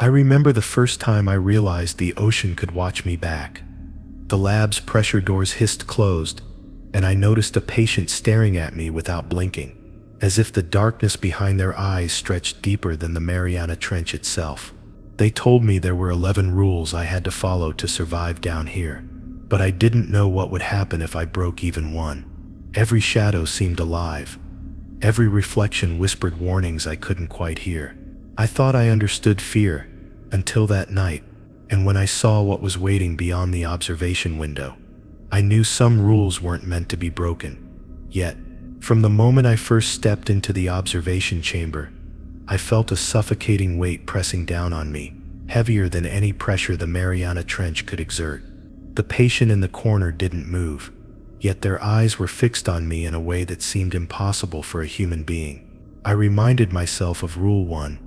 I remember the first time I realized the ocean could watch me back. The lab's pressure doors hissed closed, and I noticed a patient staring at me without blinking, as if the darkness behind their eyes stretched deeper than the Mariana Trench itself. They told me there were 11 rules I had to follow to survive down here, but I didn't know what would happen if I broke even one. Every shadow seemed alive. Every reflection whispered warnings I couldn't quite hear. I thought I understood fear, until that night, and when I saw what was waiting beyond the observation window. I knew some rules weren't meant to be broken. Yet, from the moment I first stepped into the observation chamber, I felt a suffocating weight pressing down on me, heavier than any pressure the Mariana Trench could exert. The patient in the corner didn't move, yet their eyes were fixed on me in a way that seemed impossible for a human being. I reminded myself of Rule 1.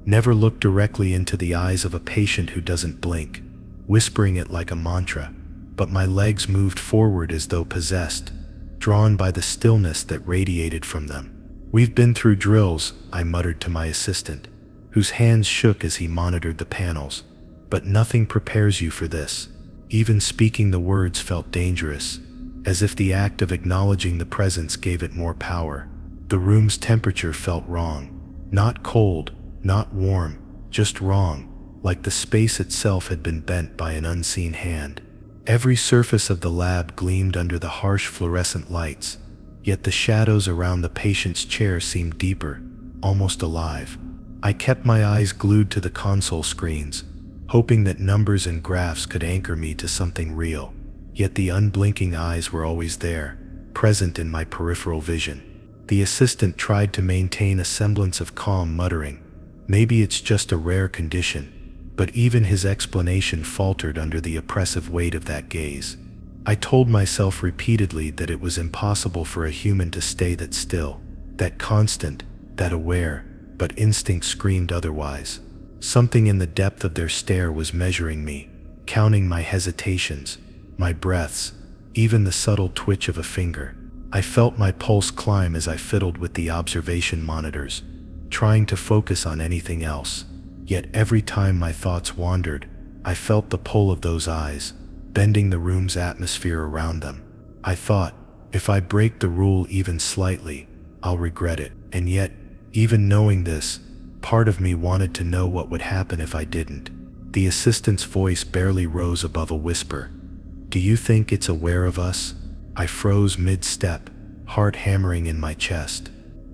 Never look directly into the eyes of a patient who doesn't blink, whispering it like a mantra, but my legs moved forward as though possessed, drawn by the stillness that radiated from them. "We've been through drills," I muttered to my assistant, whose hands shook as he monitored the panels, "but nothing prepares you for this." Even speaking the words felt dangerous, as if the act of acknowledging the presence gave it more power. The room's temperature felt wrong. Not cold, not warm, just wrong, like the space itself had been bent by an unseen hand. Every surface of the lab gleamed under the harsh fluorescent lights, yet the shadows around the patient's chair seemed deeper, almost alive. I kept my eyes glued to the console screens, hoping that numbers and graphs could anchor me to something real. Yet the unblinking eyes were always there, present in my peripheral vision. The assistant tried to maintain a semblance of calm, muttering, "Maybe it's just a rare condition," but even his explanation faltered under the oppressive weight of that gaze. I told myself repeatedly that it was impossible for a human to stay that still, that constant, that aware, but instinct screamed otherwise. Something in the depth of their stare was measuring me, counting my hesitations, my breaths, even the subtle twitch of a finger. I felt my pulse climb as I fiddled with the observation monitors, trying to focus on anything else. Yet every time my thoughts wandered, I felt the pull of those eyes, bending the room's atmosphere around them. I thought, if I break the rule even slightly, I'll regret it. And yet, even knowing this, part of me wanted to know what would happen if I didn't. The assistant's voice barely rose above a whisper. "Do you think it's aware of us?" I froze mid-step, heart hammering in my chest.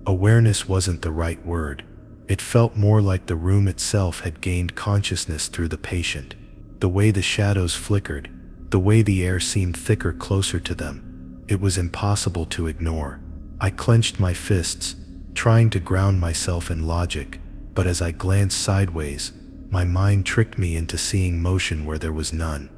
Awareness wasn't the right word. It felt more like the room itself had gained consciousness through the patient. The way the shadows flickered, the way the air seemed thicker closer to them, it was impossible to ignore. I clenched my fists, trying to ground myself in logic, but as I glanced sideways, my mind tricked me into seeing motion where there was none.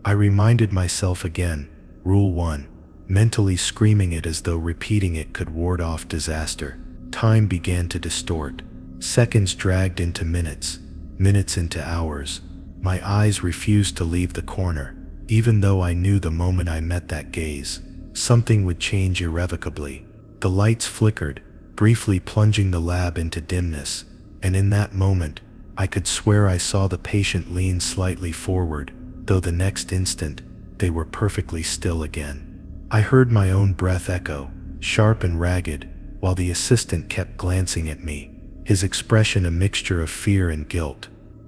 I reminded myself again, Rule 1, mentally screaming it as though repeating it could ward off disaster. Time began to distort. Seconds dragged into minutes, minutes into hours. My eyes refused to leave the corner, even though I knew the moment I met that gaze, something would change irrevocably. The lights flickered, briefly plunging the lab into dimness, and in that moment, I could swear I saw the patient lean slightly forward, though the next instant, they were perfectly still again. I heard my own breath echo, sharp and ragged, while the assistant kept glancing at me, his expression a mixture of fear and guilt.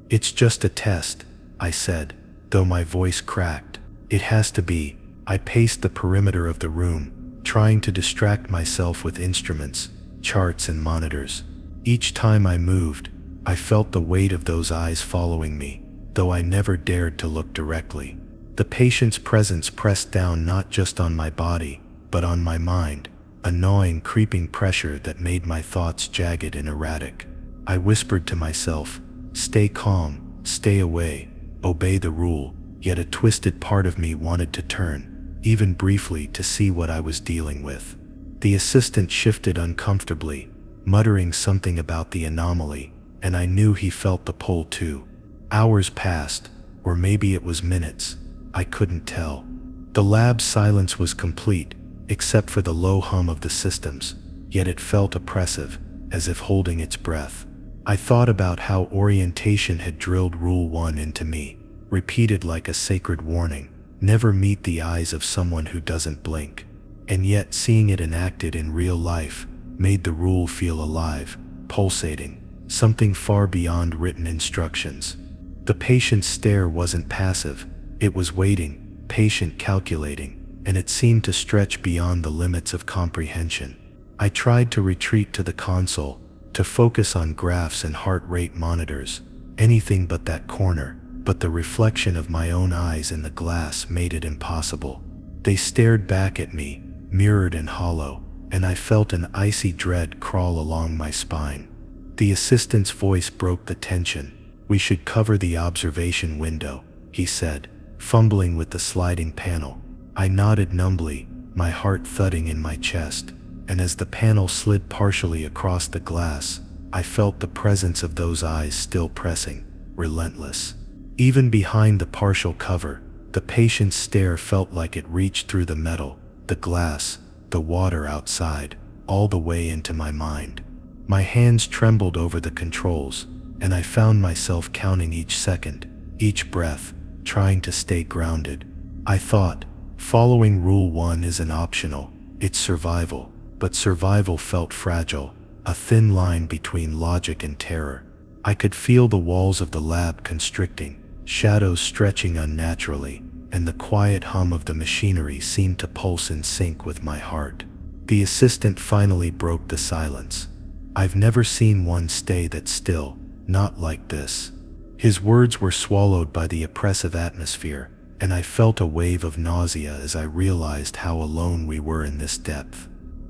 "It's just a test," I said, though my voice cracked. "It has to be." I paced the perimeter of the room, trying to distract myself with instruments, charts and monitors. Each time I moved, I felt the weight of those eyes following me, though I never dared to look directly. The patient's presence pressed down not just on my body, but on my mind, a gnawing, creeping pressure that made my thoughts jagged and erratic. I whispered to myself, "Stay calm, stay away, obey the rule," yet a twisted part of me wanted to turn, even briefly, to see what I was dealing with. The assistant shifted uncomfortably, muttering something about the anomaly, and I knew he felt the pull too. Hours passed, or maybe it was minutes. I couldn't tell. The lab's silence was complete, except for the low hum of the systems, yet it felt oppressive, as if holding its breath. I thought about how orientation had drilled Rule 1 into me, repeated like a sacred warning: never meet the eyes of someone who doesn't blink. And yet seeing it enacted in real life made the rule feel alive, pulsating, something far beyond written instructions. The patient's stare wasn't passive, it was waiting, patient, calculating, and it seemed to stretch beyond the limits of comprehension. I tried to retreat to the console, to focus on graphs and heart rate monitors, anything but that corner, but the reflection of my own eyes in the glass made it impossible. They stared back at me, mirrored and hollow, and I felt an icy dread crawl along my spine. The assistant's voice broke the tension. "We should cover the observation window," he said, fumbling with the sliding panel. I nodded numbly, my heart thudding in my chest, and as the panel slid partially across the glass, I felt the presence of those eyes still pressing, relentless. Even behind the partial cover, the patient's stare felt like it reached through the metal, the glass, the water outside, all the way into my mind. My hands trembled over the controls, and I found myself counting each second, each breath, trying to stay grounded. I thought, following Rule 1 isn't optional, it's survival, but survival felt fragile, a thin line between logic and terror. I could feel the walls of the lab constricting, shadows stretching unnaturally, and the quiet hum of the machinery seemed to pulse in sync with my heart. The assistant finally broke the silence. "I've never seen one stay that still, not like this." His words were swallowed by the oppressive atmosphere, and I felt a wave of nausea as I realized how alone we were in this depth.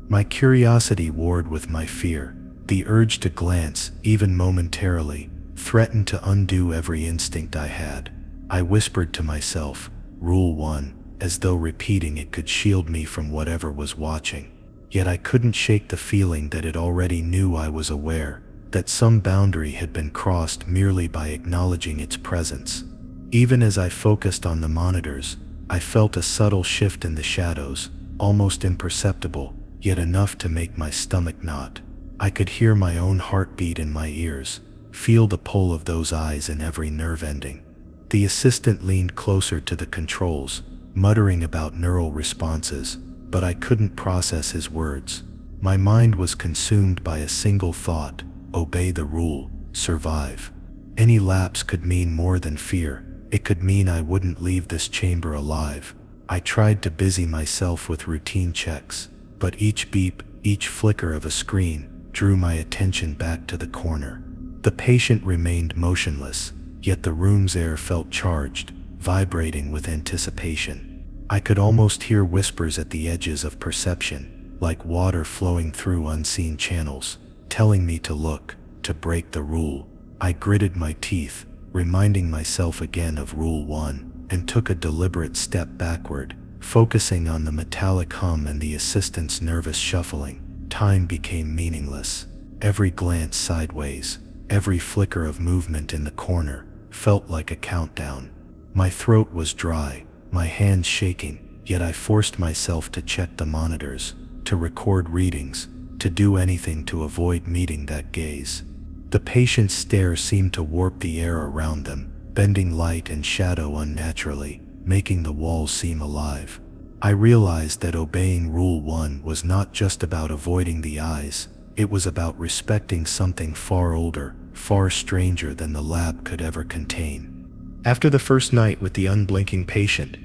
My curiosity warred with my fear. The urge to glance, even momentarily, threatened to undo every instinct I had. I whispered to myself, "Rule 1, as though repeating it could shield me from whatever was watching. Yet I couldn't shake the feeling that it already knew I was aware, that some boundary had been crossed merely by acknowledging its presence. Even as I focused on the monitors, I felt a subtle shift in the shadows, almost imperceptible, yet enough to make my stomach knot. I could hear my own heartbeat in my ears, feel the pull of those eyes in every nerve ending. The assistant leaned closer to the controls, muttering about neural responses, but I couldn't process his words. My mind was consumed by a single thought: obey the rule, survive. Any lapse could mean more than fear. It could mean I wouldn't leave this chamber alive. I tried to busy myself with routine checks, but each beep, each flicker of a screen, drew my attention back to the corner. The patient remained motionless, yet the room's air felt charged, vibrating with anticipation. I could almost hear whispers at the edges of perception, like water flowing through unseen channels, telling me to look, to break the rule. I gritted my teeth, reminding myself again of Rule 1, and took a deliberate step backward, focusing on the metallic hum and the assistant's nervous shuffling. Time became meaningless. Every glance sideways, every flicker of movement in the corner, felt like a countdown. My throat was dry, my hands shaking, yet I forced myself to check the monitors, to record readings, to do anything to avoid meeting that gaze. The patient's stare seemed to warp the air around them, bending light and shadow unnaturally, making the walls seem alive. I realized that obeying Rule 1 was not just about avoiding the eyes, it was about respecting something far older, far stranger than the lab could ever contain. After the first night with the unblinking patient,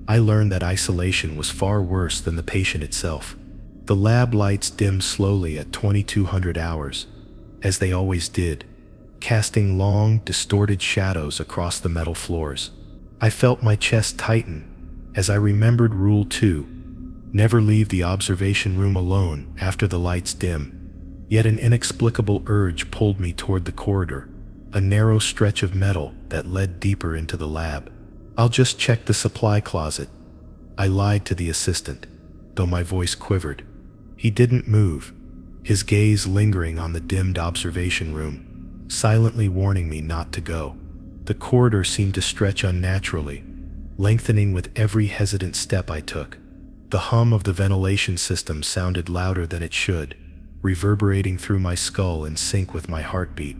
I learned that isolation was far worse than the patient itself. The lab lights dimmed slowly at 2200 hours, as they always did, casting long, distorted shadows across the metal floors. I felt my chest tighten as I remembered Rule 2, never leave the observation room alone after the lights dim. Yet an inexplicable urge pulled me toward the corridor, a narrow stretch of metal that led deeper into the lab. "I'll just check the supply closet," I lied to the assistant, though my voice quivered. He didn't move, his gaze lingering on the dimmed observation room, silently warning me not to go. The corridor seemed to stretch unnaturally, lengthening with every hesitant step I took. The hum of the ventilation system sounded louder than it should, reverberating through my skull in sync with my heartbeat.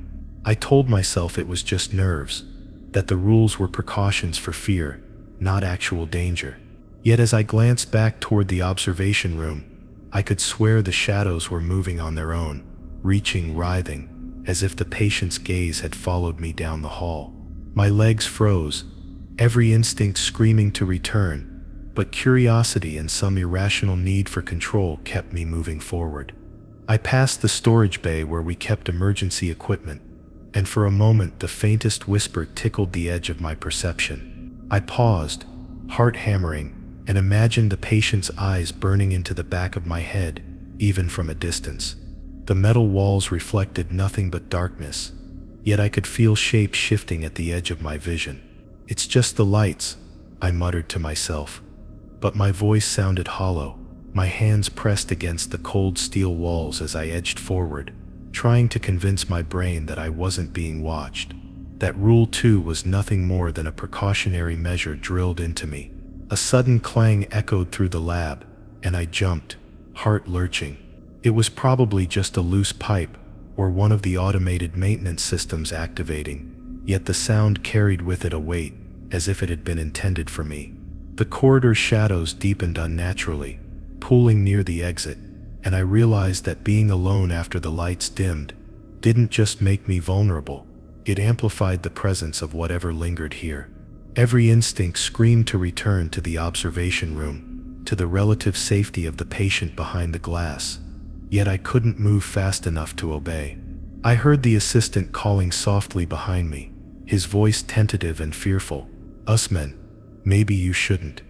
I told myself it was just nerves, that the rules were precautions for fear, not actual danger. Yet as I glanced back toward the observation room, I could swear the shadows were moving on their own, reaching, writhing, as if the patient's gaze had followed me down the hall. My legs froze, every instinct screaming to return, but curiosity and some irrational need for control kept me moving forward. I passed the storage bay where we kept emergency equipment, and for a moment the faintest whisper tickled the edge of my perception. I paused, heart hammering, and imagined the patient's eyes burning into the back of my head, even from a distance. The metal walls reflected nothing but darkness, yet I could feel shapes shifting at the edge of my vision. "It's just the lights," I muttered to myself, but my voice sounded hollow. My hands pressed against the cold steel walls as I edged forward, trying to convince my brain that I wasn't being watched, that Rule 2 was nothing more than a precautionary measure drilled into me. A sudden clang echoed through the lab, and I jumped, heart lurching. It was probably just a loose pipe, or one of the automated maintenance systems activating, yet the sound carried with it a weight, as if it had been intended for me. The corridor's shadows deepened unnaturally, pooling near the exit, and I realized that being alone after the lights dimmed didn't just make me vulnerable, it amplified the presence of whatever lingered here. Every instinct screamed to return to the observation room, to the relative safety of the patient behind the glass, yet I couldn't move fast enough to obey. I heard the assistant calling softly behind me, his voice tentative and fearful. "Usman, maybe you shouldn't."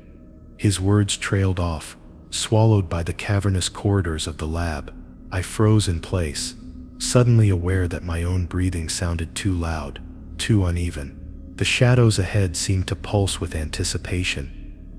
His words trailed off, swallowed by the cavernous corridors of the lab. I froze in place, suddenly aware that my own breathing sounded too loud, too uneven. The shadows ahead seemed to pulse with anticipation,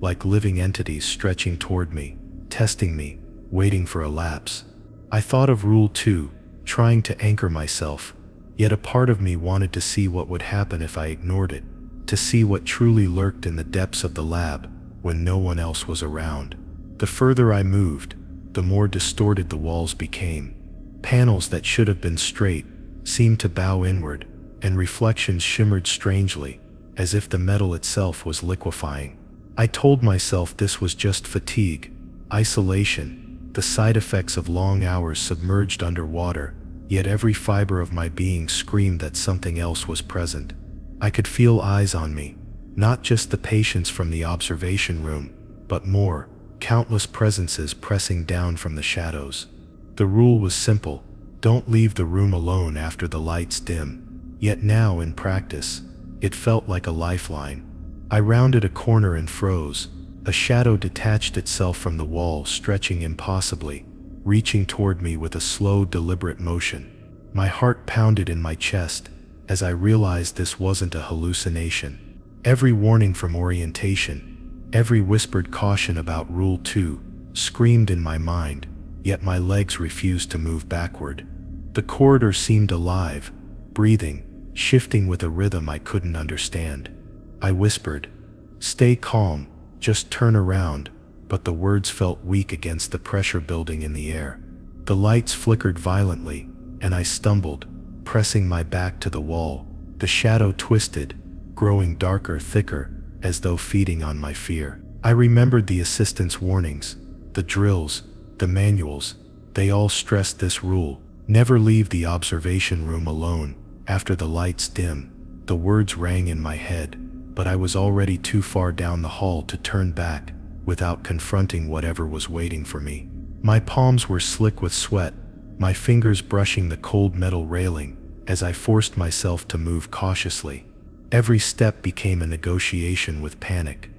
like living entities stretching toward me, testing me, waiting for a lapse. I thought of Rule 2, trying to anchor myself, yet a part of me wanted to see what would happen if I ignored it, to see what truly lurked in the depths of the lab when no one else was around. The further I moved, the more distorted the walls became. Panels that should have been straight seemed to bow inward, and reflections shimmered strangely, as if the metal itself was liquefying. I told myself this was just fatigue, isolation, the side effects of long hours submerged underwater, yet every fiber of my being screamed that something else was present. I could feel eyes on me, not just the patients from the observation room, but more, countless presences pressing down from the shadows. The rule was simple: don't leave the room alone after the lights dim. Yet now, in practice, it felt like a lifeline. I rounded a corner and froze. A shadow detached itself from the wall, stretching impossibly, reaching toward me with a slow, deliberate motion. My heart pounded in my chest as I realized this wasn't a hallucination. Every warning from orientation, every whispered caution about Rule 2 screamed in my mind, yet my legs refused to move backward. The corridor seemed alive, breathing, shifting with a rhythm I couldn't understand. I whispered, "Stay calm, just turn around," but the words felt weak against the pressure building in the air. The lights flickered violently, and I stumbled, pressing my back to the wall. The shadow twisted, growing darker, thicker, as though feeding on my fear. I remembered the assistant's warnings, the drills, the manuals. They all stressed this rule: never leave the observation room alone after the lights dim. The words rang in my head, but I was already too far down the hall to turn back without confronting whatever was waiting for me. My palms were slick with sweat, my fingers brushing the cold metal railing as I forced myself to move cautiously. Every step became a negotiation with panic.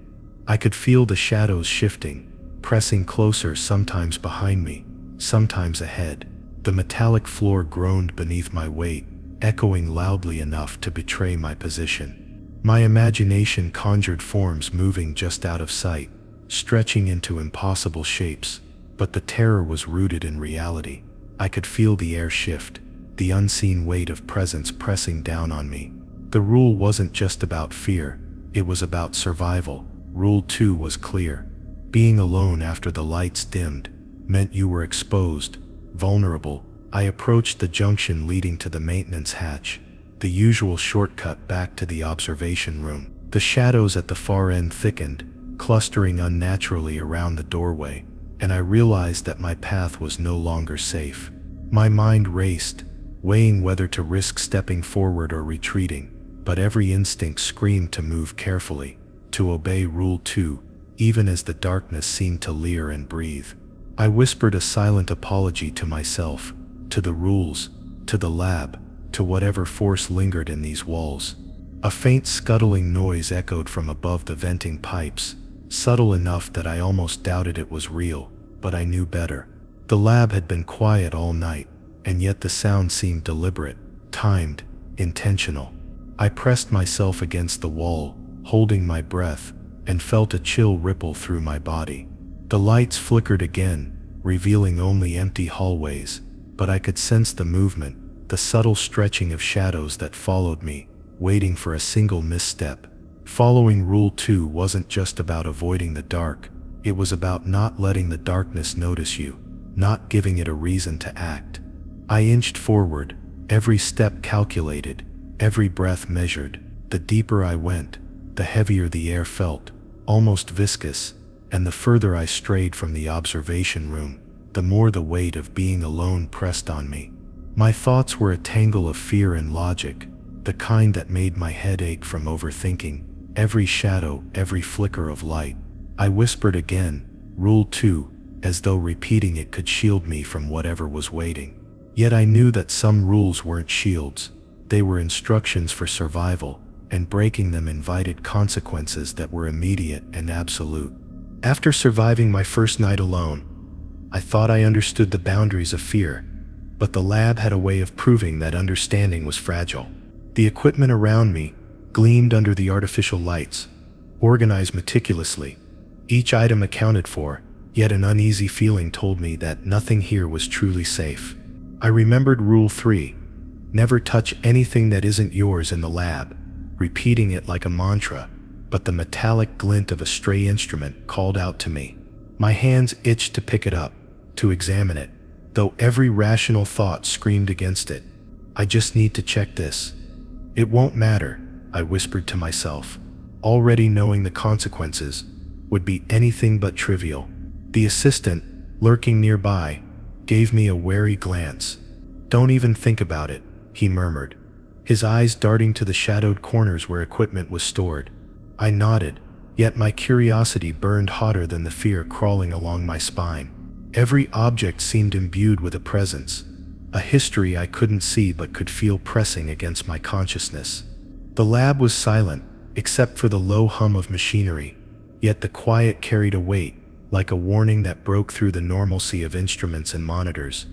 I could feel the shadows shifting, pressing closer, sometimes behind me, sometimes ahead. The metallic floor groaned beneath my weight, echoing loudly enough to betray my position. My imagination conjured forms moving just out of sight, stretching into impossible shapes, but the terror was rooted in reality. I could feel the air shift, the unseen weight of presence pressing down on me. The rule wasn't just about fear, it was about survival. Rule 2 was clear: being alone after the lights dimmed meant you were exposed, vulnerable. I approached the junction leading to the maintenance hatch, the usual shortcut back to the observation room. The shadows at the far end thickened, clustering unnaturally around the doorway, and I realized that my path was no longer safe. My mind raced, weighing whether to risk stepping forward or retreating, but every instinct screamed to move carefully, to obey Rule 2, even as the darkness seemed to leer and breathe. I whispered a silent apology to myself, to the rules, to the lab, to whatever force lingered in these walls. A faint scuttling noise echoed from above the venting pipes, subtle enough that I almost doubted it was real, but I knew better. The lab had been quiet all night, and yet the sound seemed deliberate, timed, intentional. I pressed myself against the wall, holding my breath, and felt a chill ripple through my body. The lights flickered again, revealing only empty hallways, but I could sense the movement, the subtle stretching of shadows that followed me, waiting for a single misstep. Following Rule 2 wasn't just about avoiding the dark, it was about not letting the darkness notice you, not giving it a reason to act. I inched forward, every step calculated, every breath measured. The deeper I went, the heavier the air felt, almost viscous, and the further I strayed from the observation room, the more the weight of being alone pressed on me. My thoughts were a tangle of fear and logic, the kind that made my head ache from overthinking every shadow, every flicker of light. I whispered again, Rule 2, as though repeating it could shield me from whatever was waiting. Yet I knew that some rules weren't shields, they were instructions for survival, and breaking them invited consequences that were immediate and absolute. After surviving my first night alone, I thought I understood the boundaries of fear, but the lab had a way of proving that understanding was fragile. The equipment around me gleamed under the artificial lights, organized meticulously, each item accounted for, yet an uneasy feeling told me that nothing here was truly safe. I remembered Rule 3, never touch anything that isn't yours in the lab, repeating it like a mantra, but the metallic glint of a stray instrument called out to me. My hands itched to pick it up, to examine it, though every rational thought screamed against it. I just need to check this. It won't matter, I whispered to myself, already knowing the consequences would be anything but trivial. The assistant, lurking nearby, gave me a wary glance. Don't even think about it, he murmured, his eyes darting to the shadowed corners where equipment was stored. I nodded, yet my curiosity burned hotter than the fear crawling along my spine. Every object seemed imbued with a presence, a history I couldn't see but could feel pressing against my consciousness. The lab was silent, except for the low hum of machinery, yet the quiet carried a weight, like a warning that broke through the normalcy of instruments and monitors.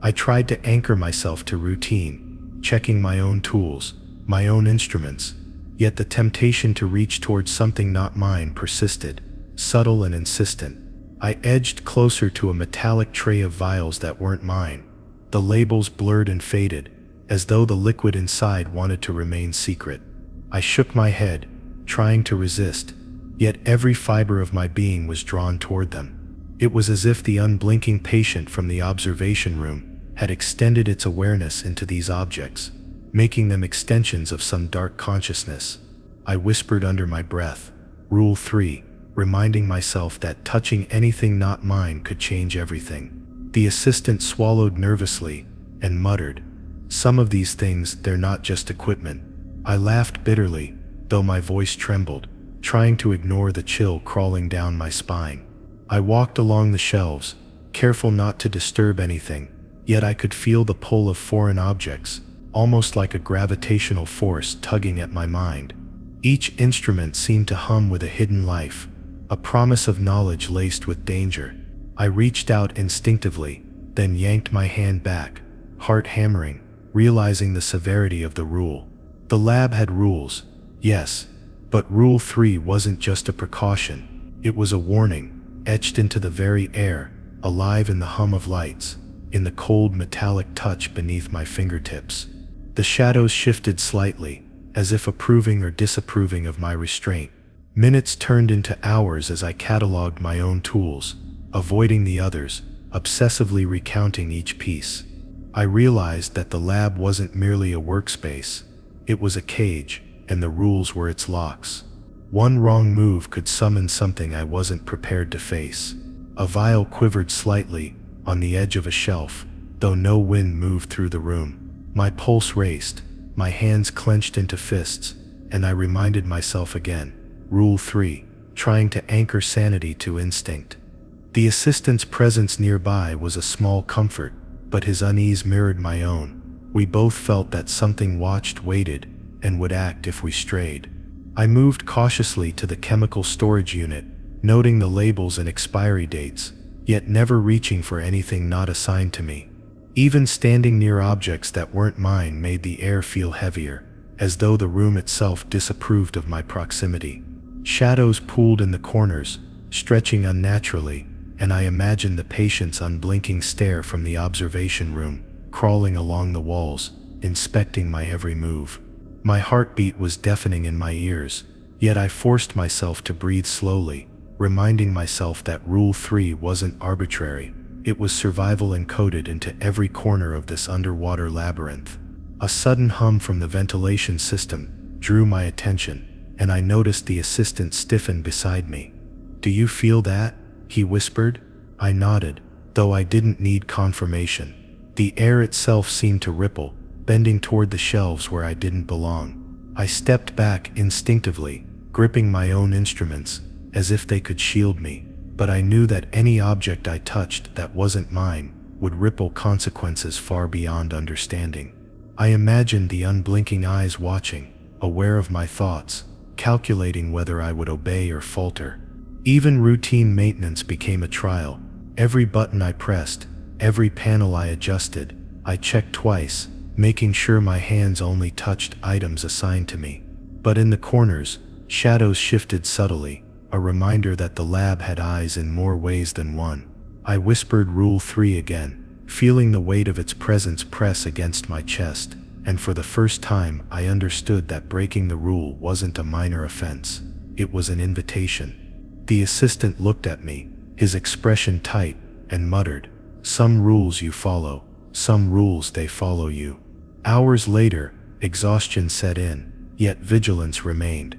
I tried to anchor myself to routine, checking my own tools, my own instruments, yet the temptation to reach towards something not mine persisted, subtle and insistent. I edged closer to a metallic tray of vials that weren't mine, the labels blurred and faded, as though the liquid inside wanted to remain secret. I shook my head, trying to resist, yet every fiber of my being was drawn toward them. It was as if the unblinking patient from the observation room had extended its awareness into these objects, making them extensions of some dark consciousness. I whispered under my breath, Rule 3, reminding myself that touching anything not mine could change everything. The assistant swallowed nervously and muttered, some of these things, they're not just equipment. I laughed bitterly, though my voice trembled, trying to ignore the chill crawling down my spine. I walked along the shelves, careful not to disturb anything, yet I could feel the pull of foreign objects, almost like a gravitational force tugging at my mind. Each instrument seemed to hum with a hidden life, a promise of knowledge laced with danger. I reached out instinctively, then yanked my hand back, heart hammering, realizing the severity of the rule. The lab had rules, yes, but Rule 3 wasn't just a precaution, it was a warning, etched into the very air, alive in the hum of lights, in the cold metallic touch beneath my fingertips. The shadows shifted slightly, as if approving or disapproving of my restraint. Minutes turned into hours as I cataloged my own tools, avoiding the others, obsessively recounting each piece. I realized that the lab wasn't merely a workspace. It was a cage, and the rules were its locks. One wrong move could summon something I wasn't prepared to face. A vial quivered slightly on the edge of a shelf, though no wind moved through the room. My pulse raced, my hands clenched into fists, and I reminded myself again. Rule 3. Trying to anchor sanity to instinct. The assistant's presence nearby was a small comfort, but his unease mirrored my own. We both felt that something watched, waited, and would act if we strayed. I moved cautiously to the chemical storage unit, noting the labels and expiry dates, yet never reaching for anything not assigned to me. Even standing near objects that weren't mine made the air feel heavier, as though the room itself disapproved of my proximity. Shadows pooled in the corners, stretching unnaturally, and I imagined the patient's unblinking stare from the observation room, crawling along the walls, inspecting my every move. My heartbeat was deafening in my ears, yet I forced myself to breathe slowly, reminding myself that Rule 3 wasn't arbitrary. It was survival encoded into every corner of this underwater labyrinth. A sudden hum from the ventilation system drew my attention, and I noticed the assistant stiffen beside me. "Do you feel that?" he whispered. I nodded, though I didn't need confirmation. The air itself seemed to ripple, bending toward the shelves where I didn't belong. I stepped back instinctively, gripping my own instruments, as if they could shield me, but I knew that any object I touched that wasn't mine would ripple consequences far beyond understanding. I imagined the unblinking eyes watching, aware of my thoughts, calculating whether I would obey or falter. Even routine maintenance became a trial. Every button I pressed, every panel I adjusted, I checked twice, making sure my hands only touched items assigned to me. But in the corners, shadows shifted subtly, a reminder that the lab had eyes in more ways than one. I whispered Rule 3 again, feeling the weight of its presence press against my chest, and for the first time I understood that breaking the rule wasn't a minor offense. It was an invitation. The assistant looked at me, his expression tight, and muttered, "Some rules you follow, some rules they follow you." Hours later, exhaustion set in, yet vigilance remained.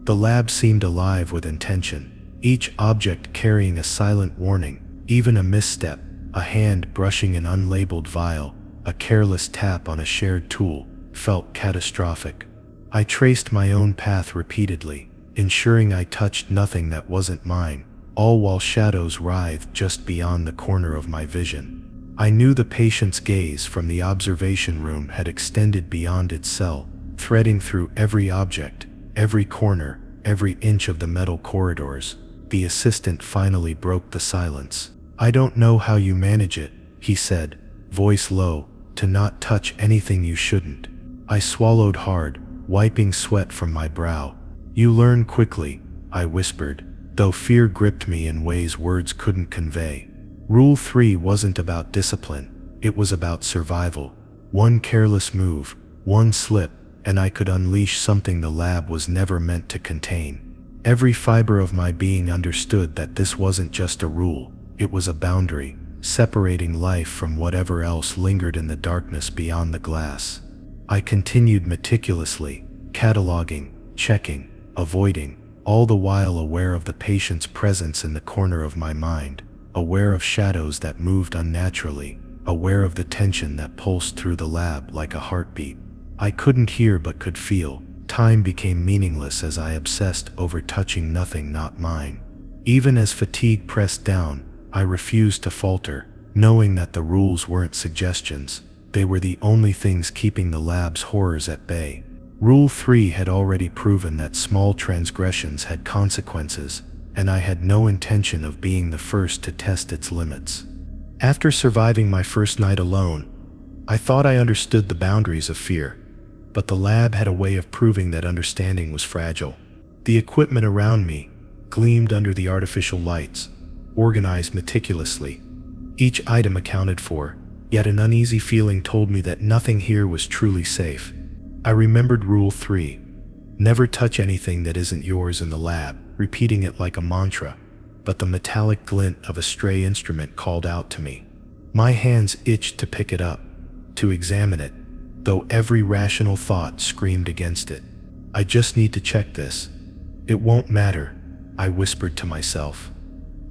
The lab seemed alive with intention, each object carrying a silent warning. Even a misstep, a hand brushing an unlabeled vial, a careless tap on a shared tool, felt catastrophic. I traced my own path repeatedly, ensuring I touched nothing that wasn't mine, all while shadows writhed just beyond the corner of my vision. I knew the patient's gaze from the observation room had extended beyond its cell, threading through every object, every corner, every inch of the metal corridors. The assistant finally broke the silence. "I don't know how you manage it," he said, voice low, "to not touch anything you shouldn't." I swallowed hard, wiping sweat from my brow. "You learn quickly," I whispered, though fear gripped me in ways words couldn't convey. Rule 3 wasn't about discipline, it was about survival. One careless move, one slip, and I could unleash something the lab was never meant to contain. Every fiber of my being understood that this wasn't just a rule, it was a boundary, separating life from whatever else lingered in the darkness beyond the glass. I continued meticulously, cataloging, checking, avoiding, all the while aware of the patient's presence in the corner of my mind, aware of shadows that moved unnaturally, aware of the tension that pulsed through the lab like a heartbeat. I couldn't hear but could feel. Time became meaningless as I obsessed over touching nothing not mine. Even as fatigue pressed down, I refused to falter, knowing that the rules weren't suggestions. They were the only things keeping the lab's horrors at bay. Rule 3 had already proven that small transgressions had consequences, and I had no intention of being the first to test its limits. After surviving my first night alone, I thought I understood the boundaries of fear, but the lab had a way of proving that understanding was fragile. The equipment around me gleamed under the artificial lights, organized meticulously, each item accounted for, yet an uneasy feeling told me that nothing here was truly safe. I remembered Rule 3, never touch anything that isn't yours in the lab, repeating it like a mantra, but the metallic glint of a stray instrument called out to me. My hands itched to pick it up, to examine it, though every rational thought screamed against it. I just need to check this. It won't matter, I whispered to myself,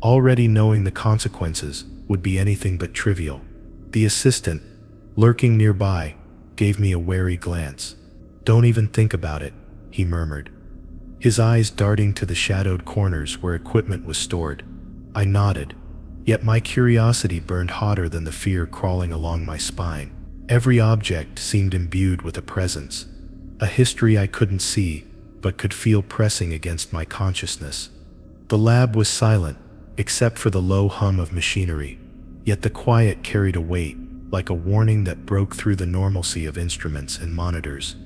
already knowing the consequences would be anything but trivial. The assistant, lurking nearby, gave me a wary glance. Don't even think about it, he murmured, his eyes darting to the shadowed corners where equipment was stored. I nodded, yet my curiosity burned hotter than the fear crawling along my spine. Every object seemed imbued with a presence, a history I couldn't see, but could feel pressing against my consciousness. The lab was silent, except for the low hum of machinery, yet the quiet carried a weight, like a warning that broke through the normalcy of instruments and monitors.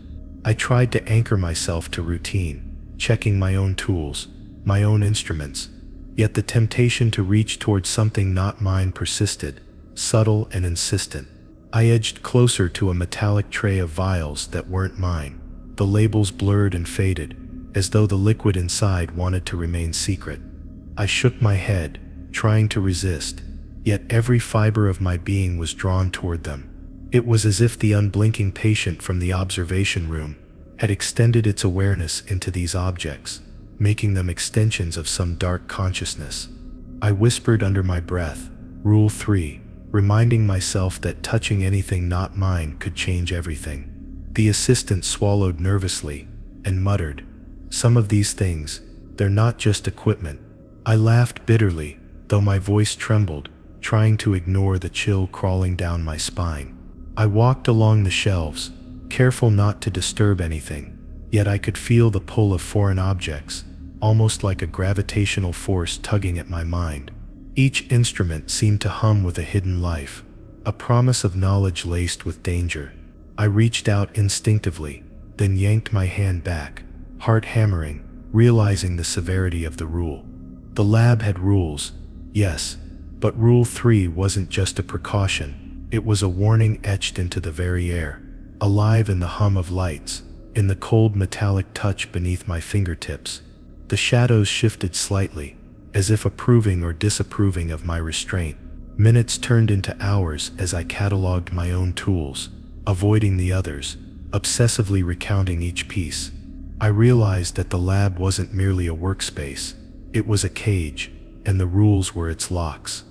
I tried to anchor myself to routine, checking my own tools, my own instruments, yet the temptation to reach towards something not mine persisted, subtle and insistent. I edged closer to a metallic tray of vials that weren't mine, the labels blurred and faded, as though the liquid inside wanted to remain secret. I shook my head, trying to resist, yet every fiber of my being was drawn toward them. It was as if the unblinking patient from the observation room had extended its awareness into these objects, making them extensions of some dark consciousness. I whispered under my breath, Rule 3, reminding myself that touching anything not mine could change everything. The assistant swallowed nervously and muttered, Some of these things, they're not just equipment. I laughed bitterly, though my voice trembled, trying to ignore the chill crawling down my spine. I walked along the shelves, careful not to disturb anything, yet I could feel the pull of foreign objects, almost like a gravitational force tugging at my mind. Each instrument seemed to hum with a hidden life, a promise of knowledge laced with danger. I reached out instinctively, then yanked my hand back, heart hammering, realizing the severity of the rule. The lab had rules, yes, but Rule 3 wasn't just a precaution, it was a warning etched into the very air, alive in the hum of lights, in the cold metallic touch beneath my fingertips. The shadows shifted slightly, as if approving or disapproving of my restraint. Minutes turned into hours as I cataloged my own tools, avoiding the others, obsessively recounting each piece. I realized that the lab wasn't merely a workspace, it was a cage, and the rules were its locks.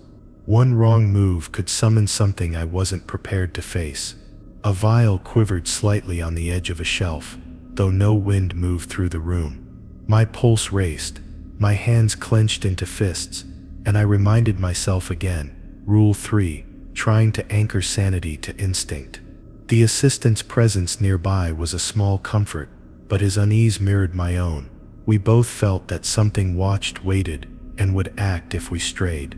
One wrong move could summon something I wasn't prepared to face. A vial quivered slightly on the edge of a shelf, though no wind moved through the room. My pulse raced, my hands clenched into fists, and I reminded myself again, Rule 3, trying to anchor sanity to instinct. The assistant's presence nearby was a small comfort, but his unease mirrored my own. We both felt that something watched, waited, and would act if we strayed.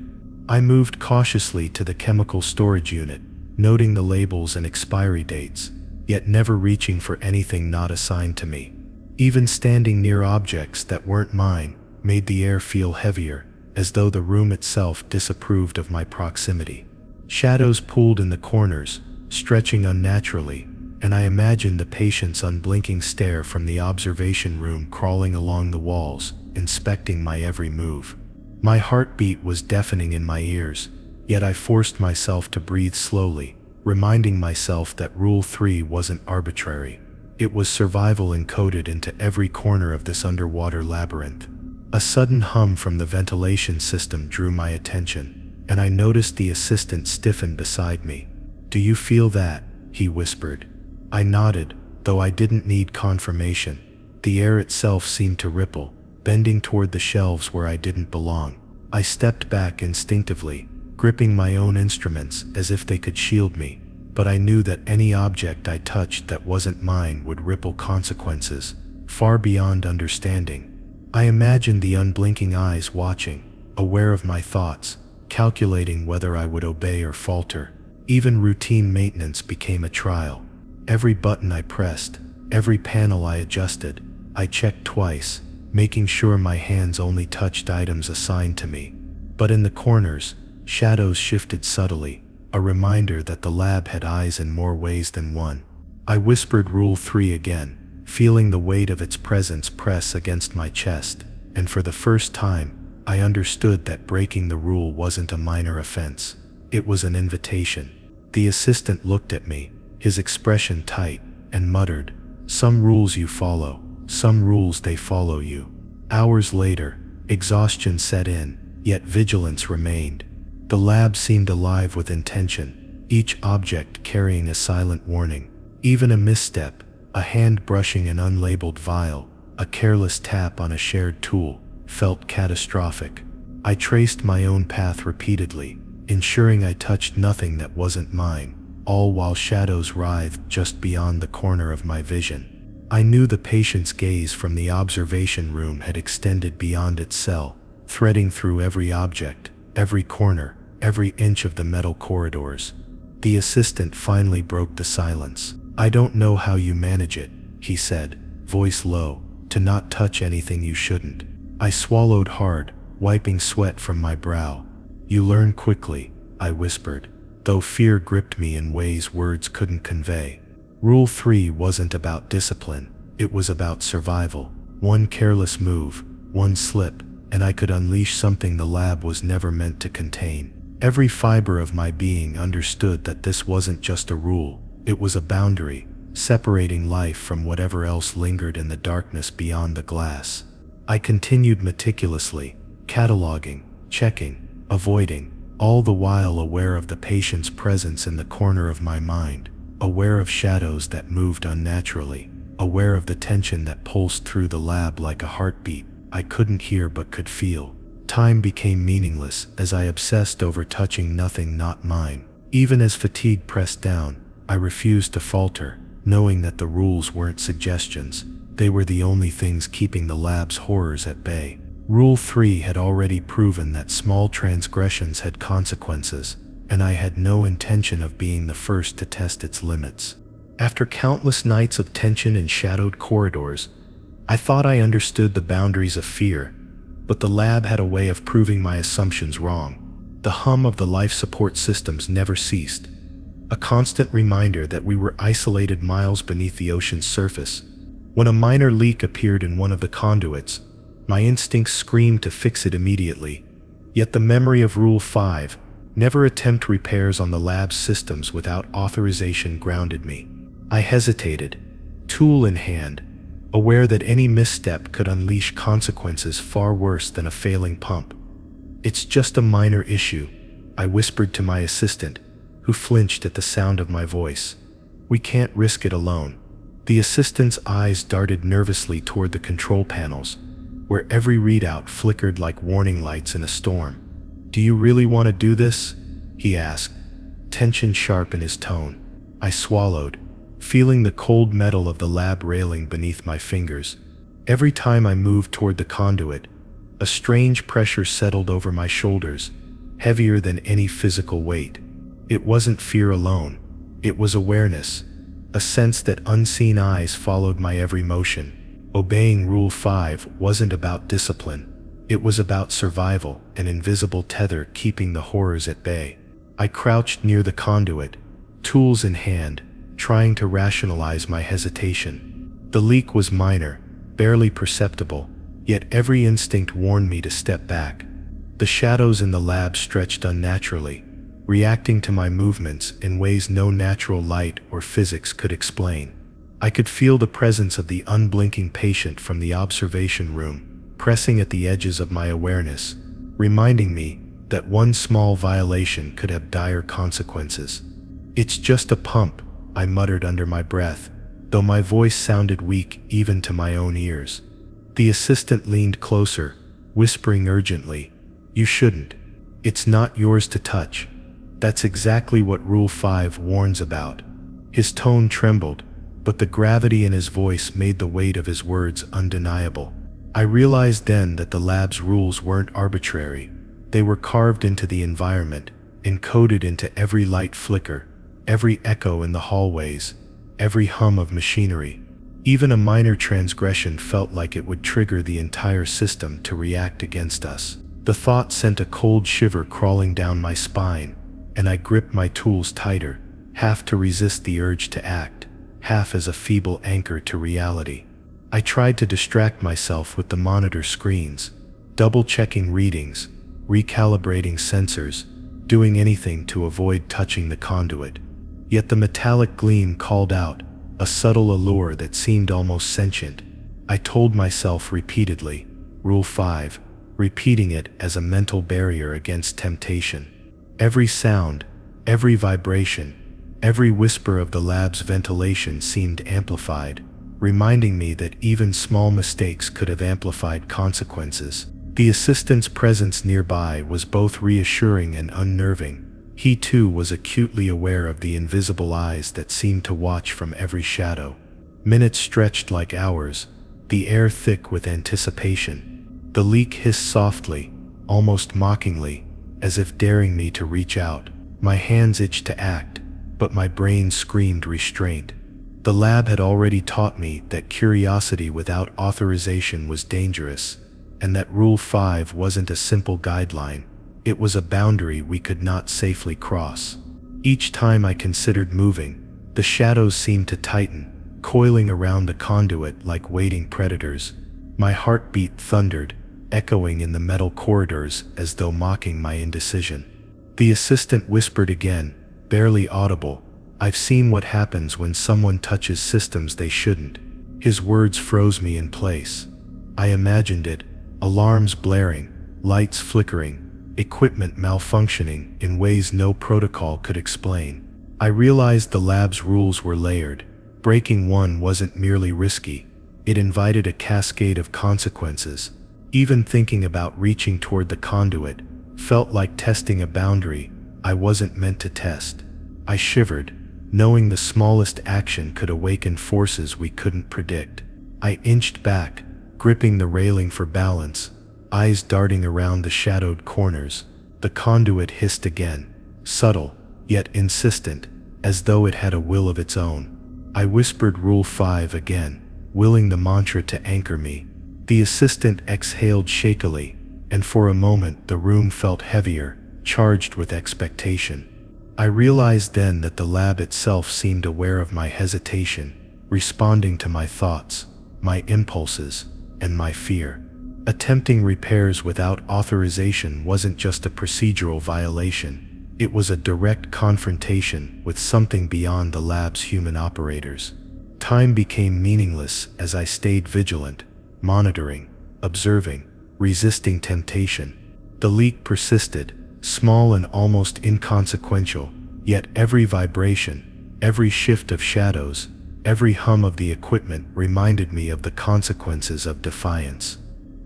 I moved cautiously to the chemical storage unit, noting the labels and expiry dates, yet never reaching for anything not assigned to me. Even standing near objects that weren't mine made the air feel heavier, as though the room itself disapproved of my proximity. Shadows pooled in the corners, stretching unnaturally, and I imagined the patient's unblinking stare from the observation room crawling along the walls, inspecting my every move. My heartbeat was deafening in my ears, yet I forced myself to breathe slowly, reminding myself that Rule 3 wasn't arbitrary. It was survival encoded into every corner of this underwater labyrinth. A sudden hum from the ventilation system drew my attention, and I noticed the assistant stiffen beside me. "Do you feel that?" he whispered. I nodded, though I didn't need confirmation. The air itself seemed to ripple, bending toward the shelves where I didn't belong. I stepped back instinctively, gripping my own instruments as if they could shield me, but I knew that any object I touched that wasn't mine would ripple consequences, far beyond understanding. I imagined the unblinking eyes watching, aware of my thoughts, calculating whether I would obey or falter. Even routine maintenance became a trial. Every button I pressed, every panel I adjusted, I checked twice, making sure my hands only touched items assigned to me. But in the corners, shadows shifted subtly, a reminder that the lab had eyes in more ways than one. I whispered Rule 3 again, feeling the weight of its presence press against my chest, and for the first time, I understood that breaking the rule wasn't a minor offense. It was an invitation. The assistant looked at me, his expression tight, and muttered, "Some rules you follow, some rules they follow you." Hours later, exhaustion set in, yet vigilance remained. The lab seemed alive with intention, each object carrying a silent warning. Even a misstep, a hand brushing an unlabeled vial, a careless tap on a shared tool, felt catastrophic. I traced my own path repeatedly, ensuring I touched nothing that wasn't mine, all while shadows writhed just beyond the corner of my vision. I knew the patient's gaze from the observation room had extended beyond its cell, threading through every object, every corner, every inch of the metal corridors. The assistant finally broke the silence. "I don't know how you manage it," he said, voice low, "to not touch anything you shouldn't." I swallowed hard, wiping sweat from my brow. "You learn quickly," I whispered, though fear gripped me in ways words couldn't convey. Rule 3 wasn't about discipline, it was about survival. One careless move, one slip, and I could unleash something the lab was never meant to contain. Every fiber of my being understood that this wasn't just a rule, it was a boundary, separating life from whatever else lingered in the darkness beyond the glass. I continued meticulously, cataloging, checking, avoiding, all the while aware of the patient's presence in the corner of my mind, aware of shadows that moved unnaturally, aware of the tension that pulsed through the lab like a heartbeat I couldn't hear but could feel. Time became meaningless as I obsessed over touching nothing not mine. Even as fatigue pressed down, I refused to falter, knowing that the rules weren't suggestions. They were the only things keeping the lab's horrors at bay. Rule 3 had already proven that small transgressions had consequences, and I had no intention of being the first to test its limits. After countless nights of tension in shadowed corridors, I thought I understood the boundaries of fear, but the lab had a way of proving my assumptions wrong. The hum of the life support systems never ceased, a constant reminder that we were isolated miles beneath the ocean's surface. When a minor leak appeared in one of the conduits, my instincts screamed to fix it immediately. Yet the memory of Rule 5, never attempt repairs on the lab's systems without authorization, grounded me. I hesitated, tool in hand, aware that any misstep could unleash consequences far worse than a failing pump. "It's just a minor issue," I whispered to my assistant, who flinched at the sound of my voice. "We can't risk it alone." The assistant's eyes darted nervously toward the control panels, where every readout flickered like warning lights in a storm. "Do you really want to do this?" he asked, tension sharp in his tone. I swallowed, feeling the cold metal of the lab railing beneath my fingers. Every time I moved toward the conduit, a strange pressure settled over my shoulders, heavier than any physical weight. It wasn't fear alone, it was awareness, a sense that unseen eyes followed my every motion. Obeying Rule 5 wasn't about discipline, it was about survival, an invisible tether keeping the horrors at bay. I crouched near the conduit, tools in hand, trying to rationalize my hesitation. The leak was minor, barely perceptible, yet every instinct warned me to step back. The shadows in the lab stretched unnaturally, reacting to my movements in ways no natural light or physics could explain. I could feel the presence of the unblinking patient from the observation room, pressing at the edges of my awareness, reminding me that one small violation could have dire consequences. "It's just a pump," I muttered under my breath, though my voice sounded weak even to my own ears. The assistant leaned closer, whispering urgently, "You shouldn't. It's not yours to touch. That's exactly what Rule 5 warns about." His tone trembled, but the gravity in his voice made the weight of his words undeniable. I realized then that the lab's rules weren't arbitrary. They were carved into the environment, encoded into every light flicker, every echo in the hallways, every hum of machinery. Even a minor transgression felt like it would trigger the entire system to react against us. The thought sent a cold shiver crawling down my spine, and I gripped my tools tighter, half to resist the urge to act, half as a feeble anchor to reality. I tried to distract myself with the monitor screens, double-checking readings, recalibrating sensors, doing anything to avoid touching the conduit. Yet the metallic gleam called out, a subtle allure that seemed almost sentient. I told myself repeatedly, Rule 5, repeating it as a mental barrier against temptation. Every sound, every vibration, every whisper of the lab's ventilation seemed amplified, reminding me that even small mistakes could have amplified consequences. The assistant's presence nearby was both reassuring and unnerving. He too was acutely aware of the invisible eyes that seemed to watch from every shadow. Minutes stretched like hours, the air thick with anticipation. The leak hissed softly, almost mockingly, as if daring me to reach out. My hands itched to act, but my brain screamed restraint. The lab had already taught me that curiosity without authorization was dangerous, and that Rule 5 wasn't a simple guideline, it was a boundary we could not safely cross. Each time I considered moving, the shadows seemed to tighten, coiling around the conduit like waiting predators. My heartbeat thundered, echoing in the metal corridors as though mocking my indecision. The assistant whispered again, barely audible, I've seen what happens when someone touches systems they shouldn't. His words froze me in place. I imagined it, alarms blaring, lights flickering, equipment malfunctioning in ways no protocol could explain. I realized the lab's rules were layered. Breaking one wasn't merely risky, it invited a cascade of consequences. Even thinking about reaching toward the conduit felt like testing a boundary I wasn't meant to test. I shivered, knowing the smallest action could awaken forces we couldn't predict. I inched back, gripping the railing for balance, eyes darting around the shadowed corners. The conduit hissed again, subtle, yet insistent, as though it had a will of its own. I whispered Rule 5 again, willing the mantra to anchor me. The assistant exhaled shakily, and for a moment the room felt heavier, charged with expectation. I realized then that the lab itself seemed aware of my hesitation, responding to my thoughts, my impulses, and my fear. Attempting repairs without authorization wasn't just a procedural violation, it was a direct confrontation with something beyond the lab's human operators. Time became meaningless as I stayed vigilant, monitoring, observing, resisting temptation. The leak persisted, small and almost inconsequential, yet every vibration, every shift of shadows, every hum of the equipment reminded me of the consequences of defiance.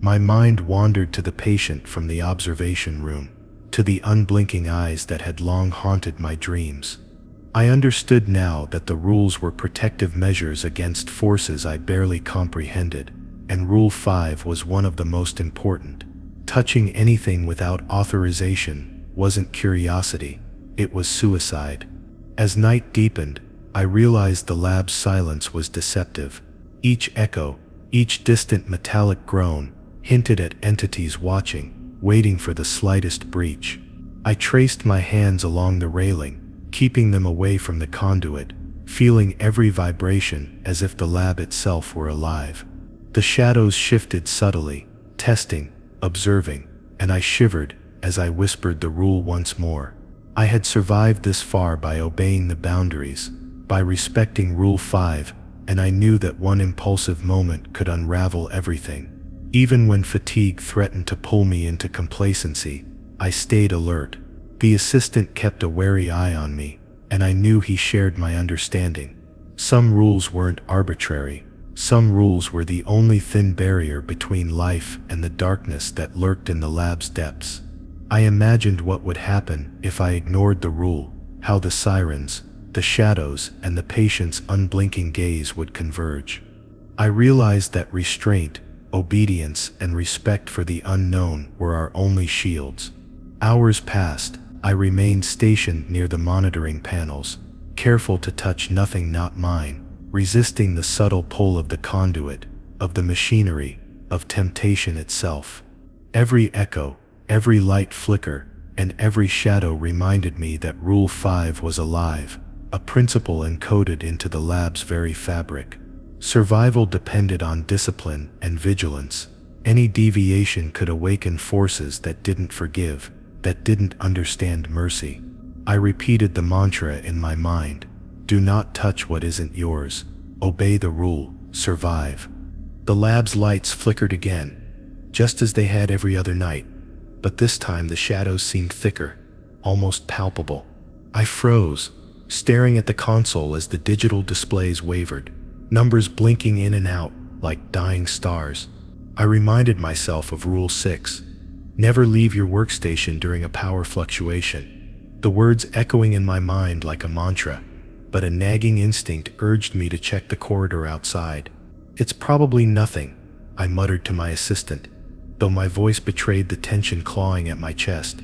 My mind wandered to the patient from the observation room, to the unblinking eyes that had long haunted my dreams. I understood now that the rules were protective measures against forces I barely comprehended, and Rule 5 was one of the most important. Touching anything without authorization wasn't curiosity, it was suicide. As night deepened, I realized the lab's silence was deceptive. Each echo, each distant metallic groan, hinted at entities watching, waiting for the slightest breach. I traced my hands along the railing, keeping them away from the conduit, feeling every vibration as if the lab itself were alive. The shadows shifted subtly, testing, observing, and I shivered as I whispered the rule once more. I had survived this far by obeying the boundaries, by respecting Rule 5, and I knew that one impulsive moment could unravel everything. Even when fatigue threatened to pull me into complacency, I stayed alert. The assistant kept a wary eye on me, and I knew he shared my understanding. Some rules weren't arbitrary. Some rules were the only thin barrier between life and the darkness that lurked in the lab's depths. I imagined what would happen if I ignored the rule, how the sirens, the shadows, and the patient's unblinking gaze would converge. I realized that restraint, obedience, and respect for the unknown were our only shields. Hours passed. I remained stationed near the monitoring panels, careful to touch nothing not mine, resisting the subtle pull of the conduit, of the machinery, of temptation itself. Every echo, every light flicker, and every shadow reminded me that Rule 5 was alive, a principle encoded into the lab's very fabric. Survival depended on discipline and vigilance. Any deviation could awaken forces that didn't forgive, that didn't understand mercy. I repeated the mantra in my mind, Do not touch what isn't yours. Obey the rule. Survive. The lab's lights flickered again, just as they had every other night, but this time the shadows seemed thicker, almost palpable. I froze, staring at the console as the digital displays wavered, numbers blinking in and out like dying stars. I reminded myself of Rule 6. Never leave your workstation during a power fluctuation. The words echoing in my mind like a mantra, but a nagging instinct urged me to check the corridor outside. It's probably nothing, I muttered to my assistant, though my voice betrayed the tension clawing at my chest.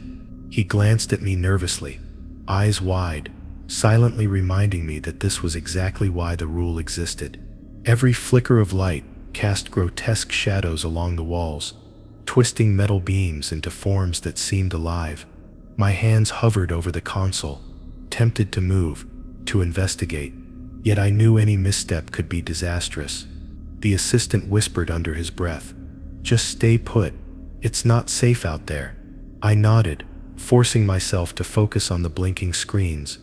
He glanced at me nervously, eyes wide, silently reminding me that this was exactly why the rule existed. Every flicker of light cast grotesque shadows along the walls, twisting metal beams into forms that seemed alive. My hands hovered over the console, tempted to move, to investigate, yet I knew any misstep could be disastrous. The assistant whispered under his breath, "Just stay put. It's not safe out there." I nodded, forcing myself to focus on the blinking screens,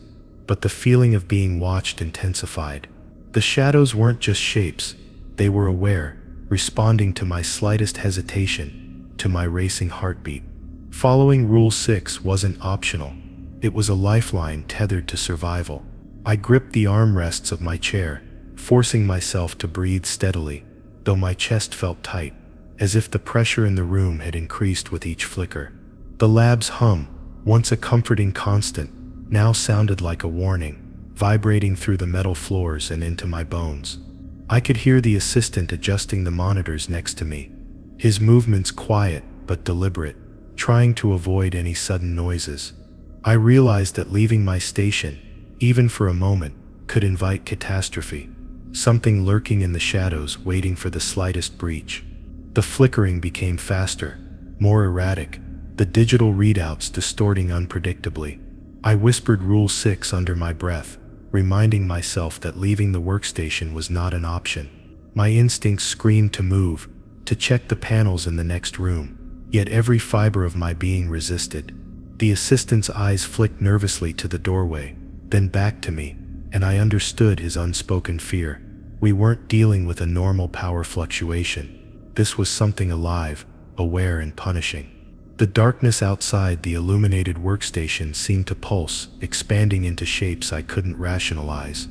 but the feeling of being watched intensified. The shadows weren't just shapes, they were aware, responding to my slightest hesitation, to my racing heartbeat. Following Rule 6 wasn't optional. It was a lifeline tethered to survival. I gripped the armrests of my chair, forcing myself to breathe steadily, though my chest felt tight, as if the pressure in the room had increased with each flicker. The lab's hum, once a comforting constant, now sounded like a warning, vibrating through the metal floors and into my bones. I could hear the assistant adjusting the monitors next to me, his movements quiet but deliberate, trying to avoid any sudden noises. I realized that leaving my station, even for a moment, could invite catastrophe, something lurking in the shadows waiting for the slightest breach. The flickering became faster, more erratic, the digital readouts distorting unpredictably. I whispered Rule 6 under my breath, reminding myself that leaving the workstation was not an option. My instincts screamed to move, to check the panels in the next room, yet every fiber of my being resisted. The assistant's eyes flicked nervously to the doorway, then back to me, and I understood his unspoken fear. We weren't dealing with a normal power fluctuation. This was something alive, aware and punishing. The darkness outside the illuminated workstation seemed to pulse, expanding into shapes I couldn't rationalize.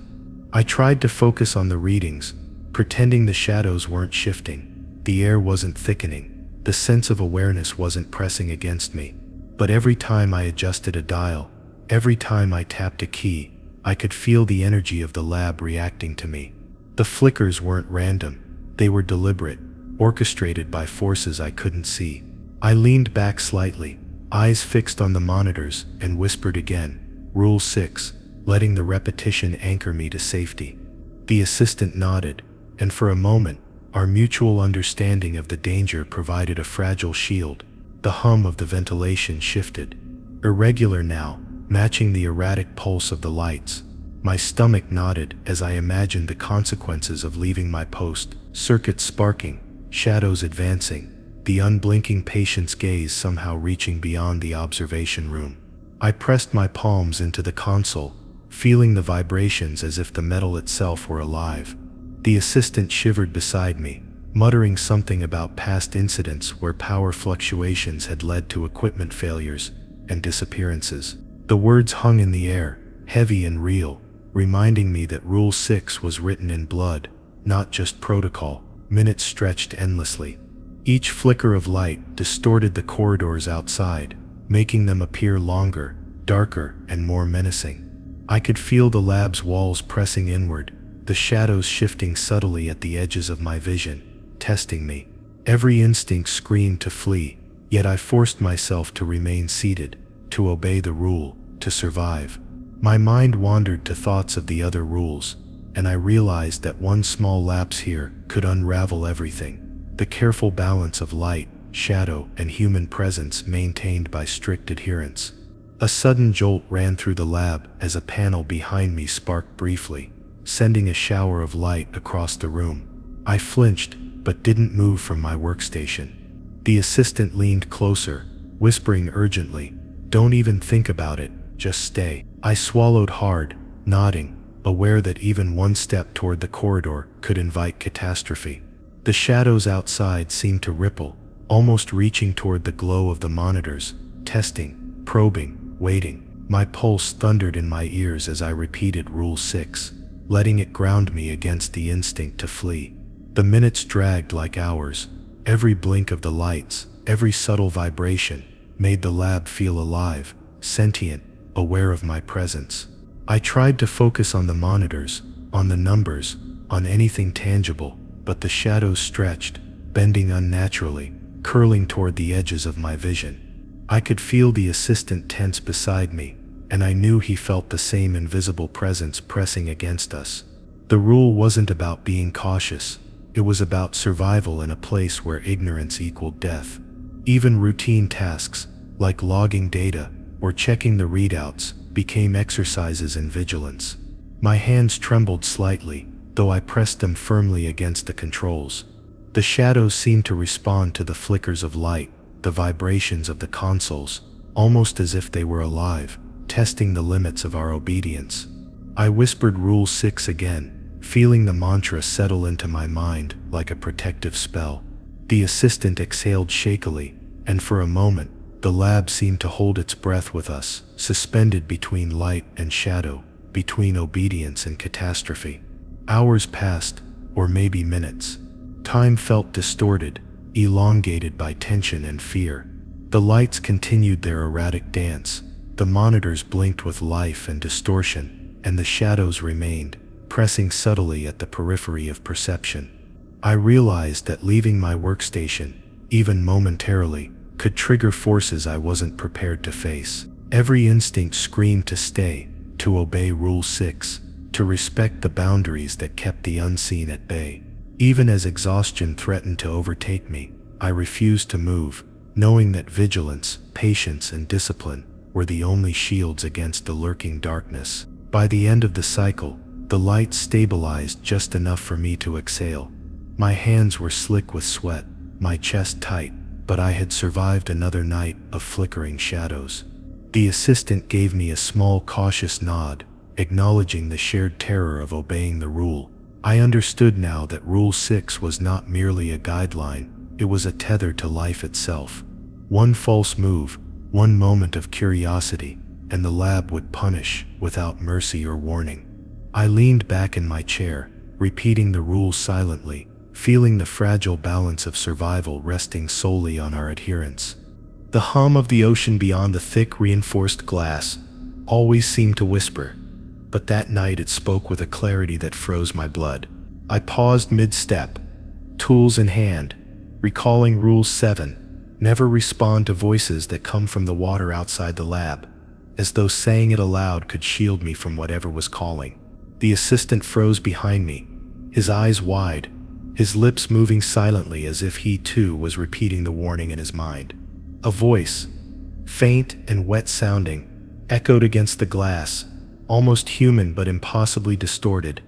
I tried to focus on the readings, pretending the shadows weren't shifting, the air wasn't thickening, the sense of awareness wasn't pressing against me. But every time I adjusted a dial, every time I tapped a key, I could feel the energy of the lab reacting to me. The flickers weren't random, they were deliberate, orchestrated by forces I couldn't see. I leaned back slightly, eyes fixed on the monitors, and whispered again, Rule 6, letting the repetition anchor me to safety. The assistant nodded, and for a moment, our mutual understanding of the danger provided a fragile shield. The hum of the ventilation shifted, irregular now, matching the erratic pulse of the lights. My stomach knotted as I imagined the consequences of leaving my post, circuits sparking, shadows advancing, the unblinking patient's gaze somehow reaching beyond the observation room. I pressed my palms into the console, feeling the vibrations as if the metal itself were alive. The assistant shivered beside me, muttering something about past incidents where power fluctuations had led to equipment failures and disappearances. The words hung in the air, heavy and real, reminding me that Rule 6 was written in blood, not just protocol. Minutes stretched endlessly. Each flicker of light distorted the corridors outside, making them appear longer, darker, and more menacing. I could feel the lab's walls pressing inward, the shadows shifting subtly at the edges of my vision, testing me. Every instinct screamed to flee, yet I forced myself to remain seated, to obey the rule, to survive. My mind wandered to thoughts of the other rules, and I realized that one small lapse here could unravel everything. The careful balance of light, shadow, and human presence maintained by strict adherence. A sudden jolt ran through the lab as a panel behind me sparked briefly, sending a shower of light across the room. I flinched, but didn't move from my workstation. The assistant leaned closer, whispering urgently, "Don't even think about it, just stay." I swallowed hard, nodding, aware that even one step toward the corridor could invite catastrophe. The shadows outside seemed to ripple, almost reaching toward the glow of the monitors, testing, probing, waiting. My pulse thundered in my ears as I repeated Rule 6, letting it ground me against the instinct to flee. The minutes dragged like hours. Every blink of the lights, every subtle vibration, made the lab feel alive, sentient, aware of my presence. I tried to focus on the monitors, on the numbers, on anything tangible, but the shadows stretched, bending unnaturally, curling toward the edges of my vision. I could feel the assistant tense beside me, and I knew he felt the same invisible presence pressing against us. The rule wasn't about being cautious. It was about survival in a place where ignorance equaled death. Even routine tasks, like logging data or checking the readouts, became exercises in vigilance. My hands trembled slightly, though I pressed them firmly against the controls. The shadows seemed to respond to the flickers of light, the vibrations of the consoles, almost as if they were alive, testing the limits of our obedience. I whispered Rule 6 again, feeling the mantra settle into my mind like a protective spell. The assistant exhaled shakily, and for a moment, the lab seemed to hold its breath with us, suspended between light and shadow, between obedience and catastrophe. Hours passed, or maybe minutes. Time felt distorted, elongated by tension and fear. The lights continued their erratic dance, the monitors blinked with life and distortion, and the shadows remained, pressing subtly at the periphery of perception. I realized that leaving my workstation, even momentarily, could trigger forces I wasn't prepared to face. Every instinct screamed to stay, to obey Rule 6, to respect the boundaries that kept the unseen at bay. Even as exhaustion threatened to overtake me, I refused to move, knowing that vigilance, patience, and discipline were the only shields against the lurking darkness. By the end of the cycle, the light stabilized just enough for me to exhale. My hands were slick with sweat, my chest tight, but I had survived another night of flickering shadows. The assistant gave me a small, cautious nod, acknowledging the shared terror of obeying the rule. I understood now that Rule 6 was not merely a guideline, it was a tether to life itself. One false move, one moment of curiosity, and the lab would punish without mercy or warning. I leaned back in my chair, repeating the rules silently, feeling the fragile balance of survival resting solely on our adherence. The hum of the ocean beyond the thick reinforced glass always seemed to whisper, but that night it spoke with a clarity that froze my blood. I paused mid-step, tools in hand, recalling Rule 7, never respond to voices that come from the water outside the lab, as though saying it aloud could shield me from whatever was calling. The assistant froze behind me, his eyes wide, his lips moving silently as if he too was repeating the warning in his mind. A voice, faint and wet-sounding, echoed against the glass, almost human but impossibly distorted,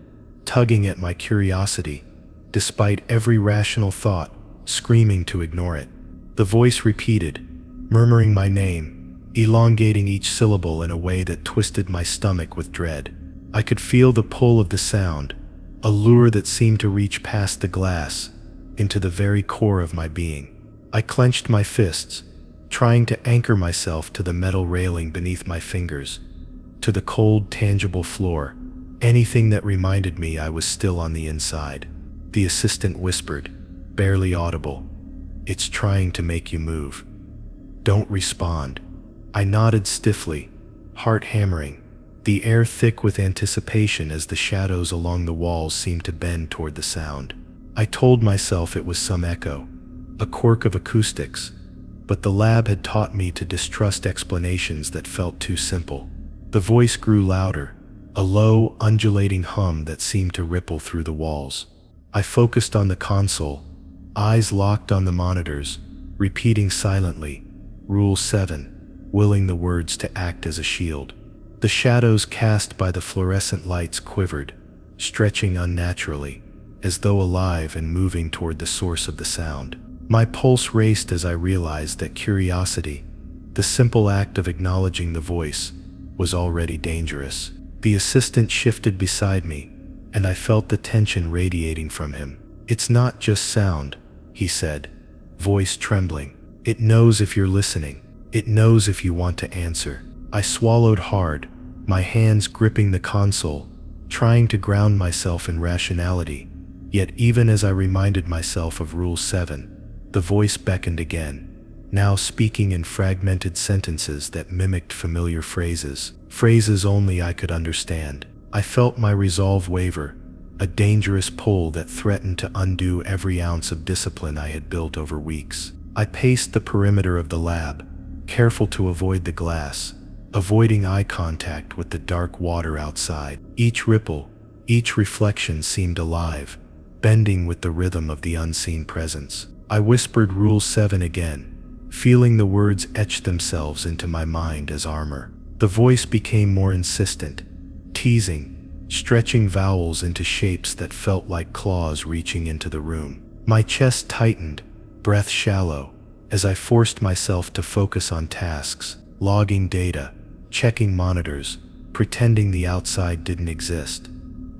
tugging at my curiosity, despite every rational thought, screaming to ignore it. The voice repeated, murmuring my name, elongating each syllable in a way that twisted my stomach with dread. I could feel the pull of the sound, a lure that seemed to reach past the glass, into the very core of my being. I clenched my fists, trying to anchor myself to the metal railing beneath my fingers, to the cold, tangible floor, anything that reminded me I was still on the inside. The assistant whispered, barely audible, "It's trying to make you move. Don't respond." I nodded stiffly, heart hammering, the air thick with anticipation as the shadows along the walls seemed to bend toward the sound. I told myself it was some echo, a quirk of acoustics, but the lab had taught me to distrust explanations that felt too simple. The voice grew louder, a low, undulating hum that seemed to ripple through the walls. I focused on the console, eyes locked on the monitors, repeating silently, Rule 7, willing the words to act as a shield. The shadows cast by the fluorescent lights quivered, stretching unnaturally, as though alive and moving toward the source of the sound. My pulse raced as I realized that curiosity, the simple act of acknowledging the voice, was already dangerous. The assistant shifted beside me, and I felt the tension radiating from him. "It's not just sound," he said, voice trembling. "It knows if you're listening. It knows if you want to answer." I swallowed hard, my hands gripping the console, trying to ground myself in rationality. Yet even as I reminded myself of Rule 7, the voice beckoned again, now speaking in fragmented sentences that mimicked familiar phrases only I could understand. I felt my resolve waver, a dangerous pull that threatened to undo every ounce of discipline I had built over weeks. I paced the perimeter of the lab, careful to avoid the glass, avoiding eye contact with the dark water outside. Each ripple, each reflection seemed alive, bending with the rhythm of the unseen presence. I whispered Rule 7 again, feeling the words etch themselves into my mind as armor. The voice became more insistent, teasing, stretching vowels into shapes that felt like claws reaching into the room. My chest tightened, breath shallow, as I forced myself to focus on tasks, logging data, checking monitors, pretending the outside didn't exist.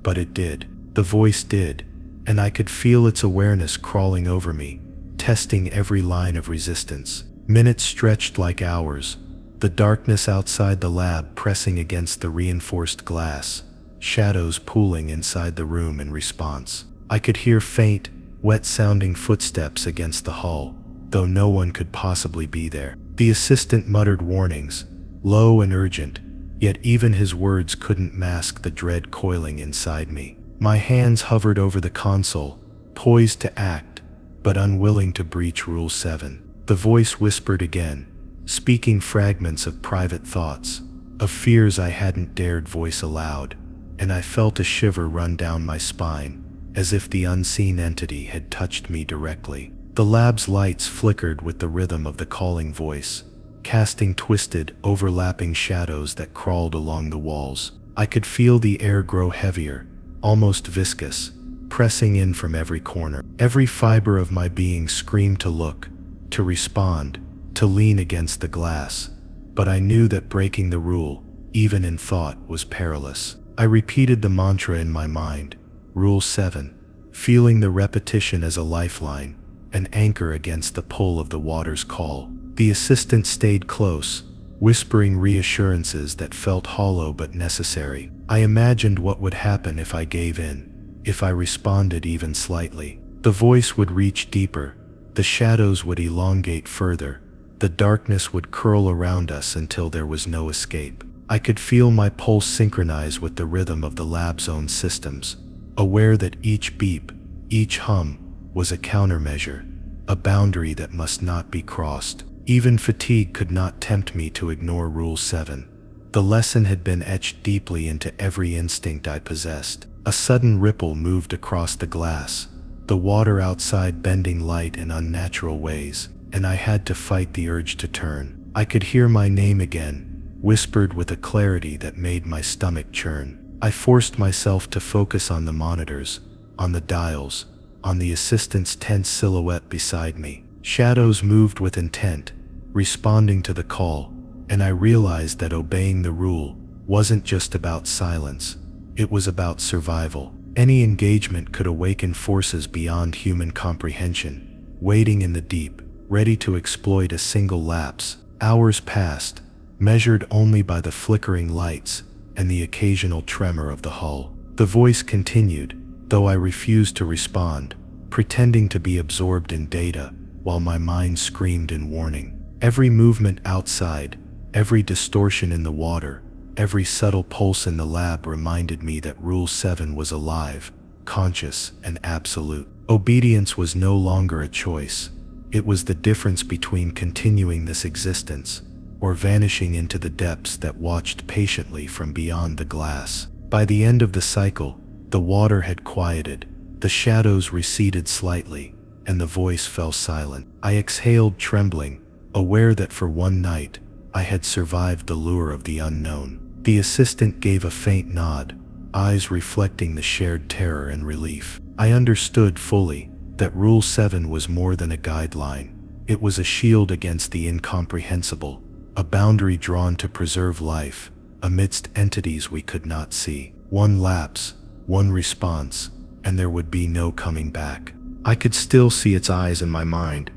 But it did. The voice did, and I could feel its awareness crawling over me, testing every line of resistance. Minutes stretched like hours, the darkness outside the lab pressing against the reinforced glass, shadows pooling inside the room in response. I could hear faint, wet-sounding footsteps against the hull, though no one could possibly be there. The assistant muttered warnings, low and urgent, yet even his words couldn't mask the dread coiling inside me. My hands hovered over the console, poised to act, but unwilling to breach Rule 7. The voice whispered again, speaking fragments of private thoughts, of fears I hadn't dared voice aloud, and I felt a shiver run down my spine, as if the unseen entity had touched me directly. The lab's lights flickered with the rhythm of the calling voice, casting twisted, overlapping shadows that crawled along the walls. I could feel the air grow heavier, almost viscous, pressing in from every corner. Every fiber of my being screamed to look, to respond, to lean against the glass. But I knew that breaking the rule, even in thought, was perilous. I repeated the mantra in my mind, Rule 7, feeling the repetition as a lifeline, an anchor against the pull of the water's call. The assistant stayed close, whispering reassurances that felt hollow but necessary. I imagined what would happen if I gave in, if I responded even slightly. The voice would reach deeper, the shadows would elongate further, the darkness would curl around us until there was no escape. I could feel my pulse synchronize with the rhythm of the lab's own systems, aware that each beep, each hum, was a countermeasure, a boundary that must not be crossed. Even fatigue could not tempt me to ignore Rule 7. The lesson had been etched deeply into every instinct I possessed. A sudden ripple moved across the glass, the water outside bending light in unnatural ways, and I had to fight the urge to turn. I could hear my name again, whispered with a clarity that made my stomach churn. I forced myself to focus on the monitors, on the dials, on the assistant's tense silhouette beside me. Shadows moved with intent, responding to the call, and I realized that obeying the rule wasn't just about silence, it was about survival. Any engagement could awaken forces beyond human comprehension, waiting in the deep, ready to exploit a single lapse. Hours passed, measured only by the flickering lights and the occasional tremor of the hull. The voice continued, though I refused to respond, pretending to be absorbed in data, while my mind screamed in warning. Every movement outside, every distortion in the water, every subtle pulse in the lab reminded me that Rule 7 was alive, conscious, and absolute. Obedience was no longer a choice. It was the difference between continuing this existence or vanishing into the depths that watched patiently from beyond the glass. By the end of the cycle, the water had quieted, the shadows receded slightly, and the voice fell silent. I exhaled, trembling, aware that for one night, I had survived the lure of the unknown. The assistant gave a faint nod, eyes reflecting the shared terror and relief. I understood fully that Rule 7 was more than a guideline. It was a shield against the incomprehensible, a boundary drawn to preserve life, amidst entities we could not see. One lapse, one response, and there would be no coming back. I could still see its eyes in my mind,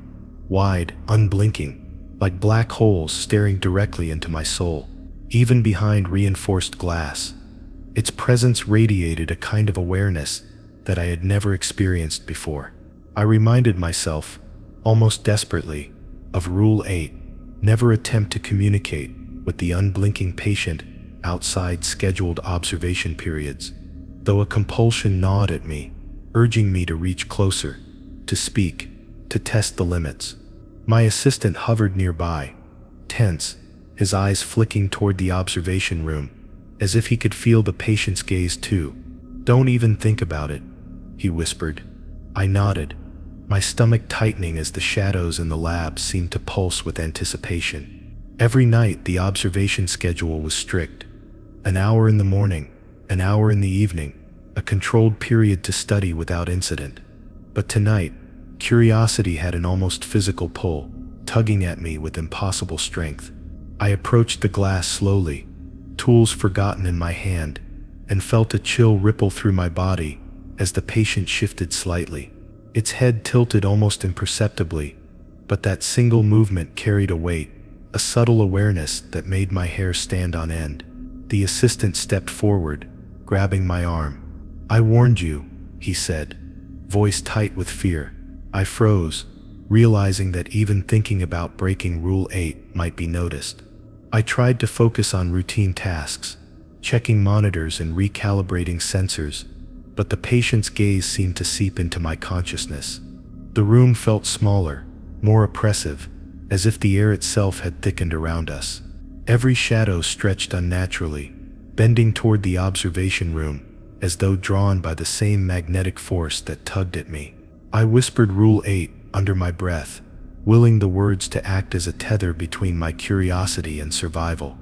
wide, unblinking, like black holes staring directly into my soul. Even behind reinforced glass, its presence radiated a kind of awareness that I had never experienced before. I reminded myself, almost desperately, of Rule 8, never attempt to communicate with the unblinking patient outside scheduled observation periods, though a compulsion gnawed at me, urging me to reach closer, to speak, to test the limits. My assistant hovered nearby, tense, his eyes flicking toward the observation room, as if he could feel the patient's gaze too. "Don't even think about it," he whispered. I nodded, my stomach tightening as the shadows in the lab seemed to pulse with anticipation. Every night the observation schedule was strict. An hour in the morning, an hour in the evening, a controlled period to study without incident. But tonight, curiosity had an almost physical pull, tugging at me with impossible strength. I approached the glass slowly, tools forgotten in my hand, and felt a chill ripple through my body as the patient shifted slightly. Its head tilted almost imperceptibly, but that single movement carried a weight, a subtle awareness that made my hair stand on end. The assistant stepped forward, grabbing my arm. "I warned you," he said, voice tight with fear. I froze, realizing that even thinking about breaking Rule 8 might be noticed. I tried to focus on routine tasks, checking monitors and recalibrating sensors, but the patient's gaze seemed to seep into my consciousness. The room felt smaller, more oppressive, as if the air itself had thickened around us. Every shadow stretched unnaturally, bending toward the observation room, as though drawn by the same magnetic force that tugged at me. I whispered Rule 8 under my breath, willing the words to act as a tether between my curiosity and survival.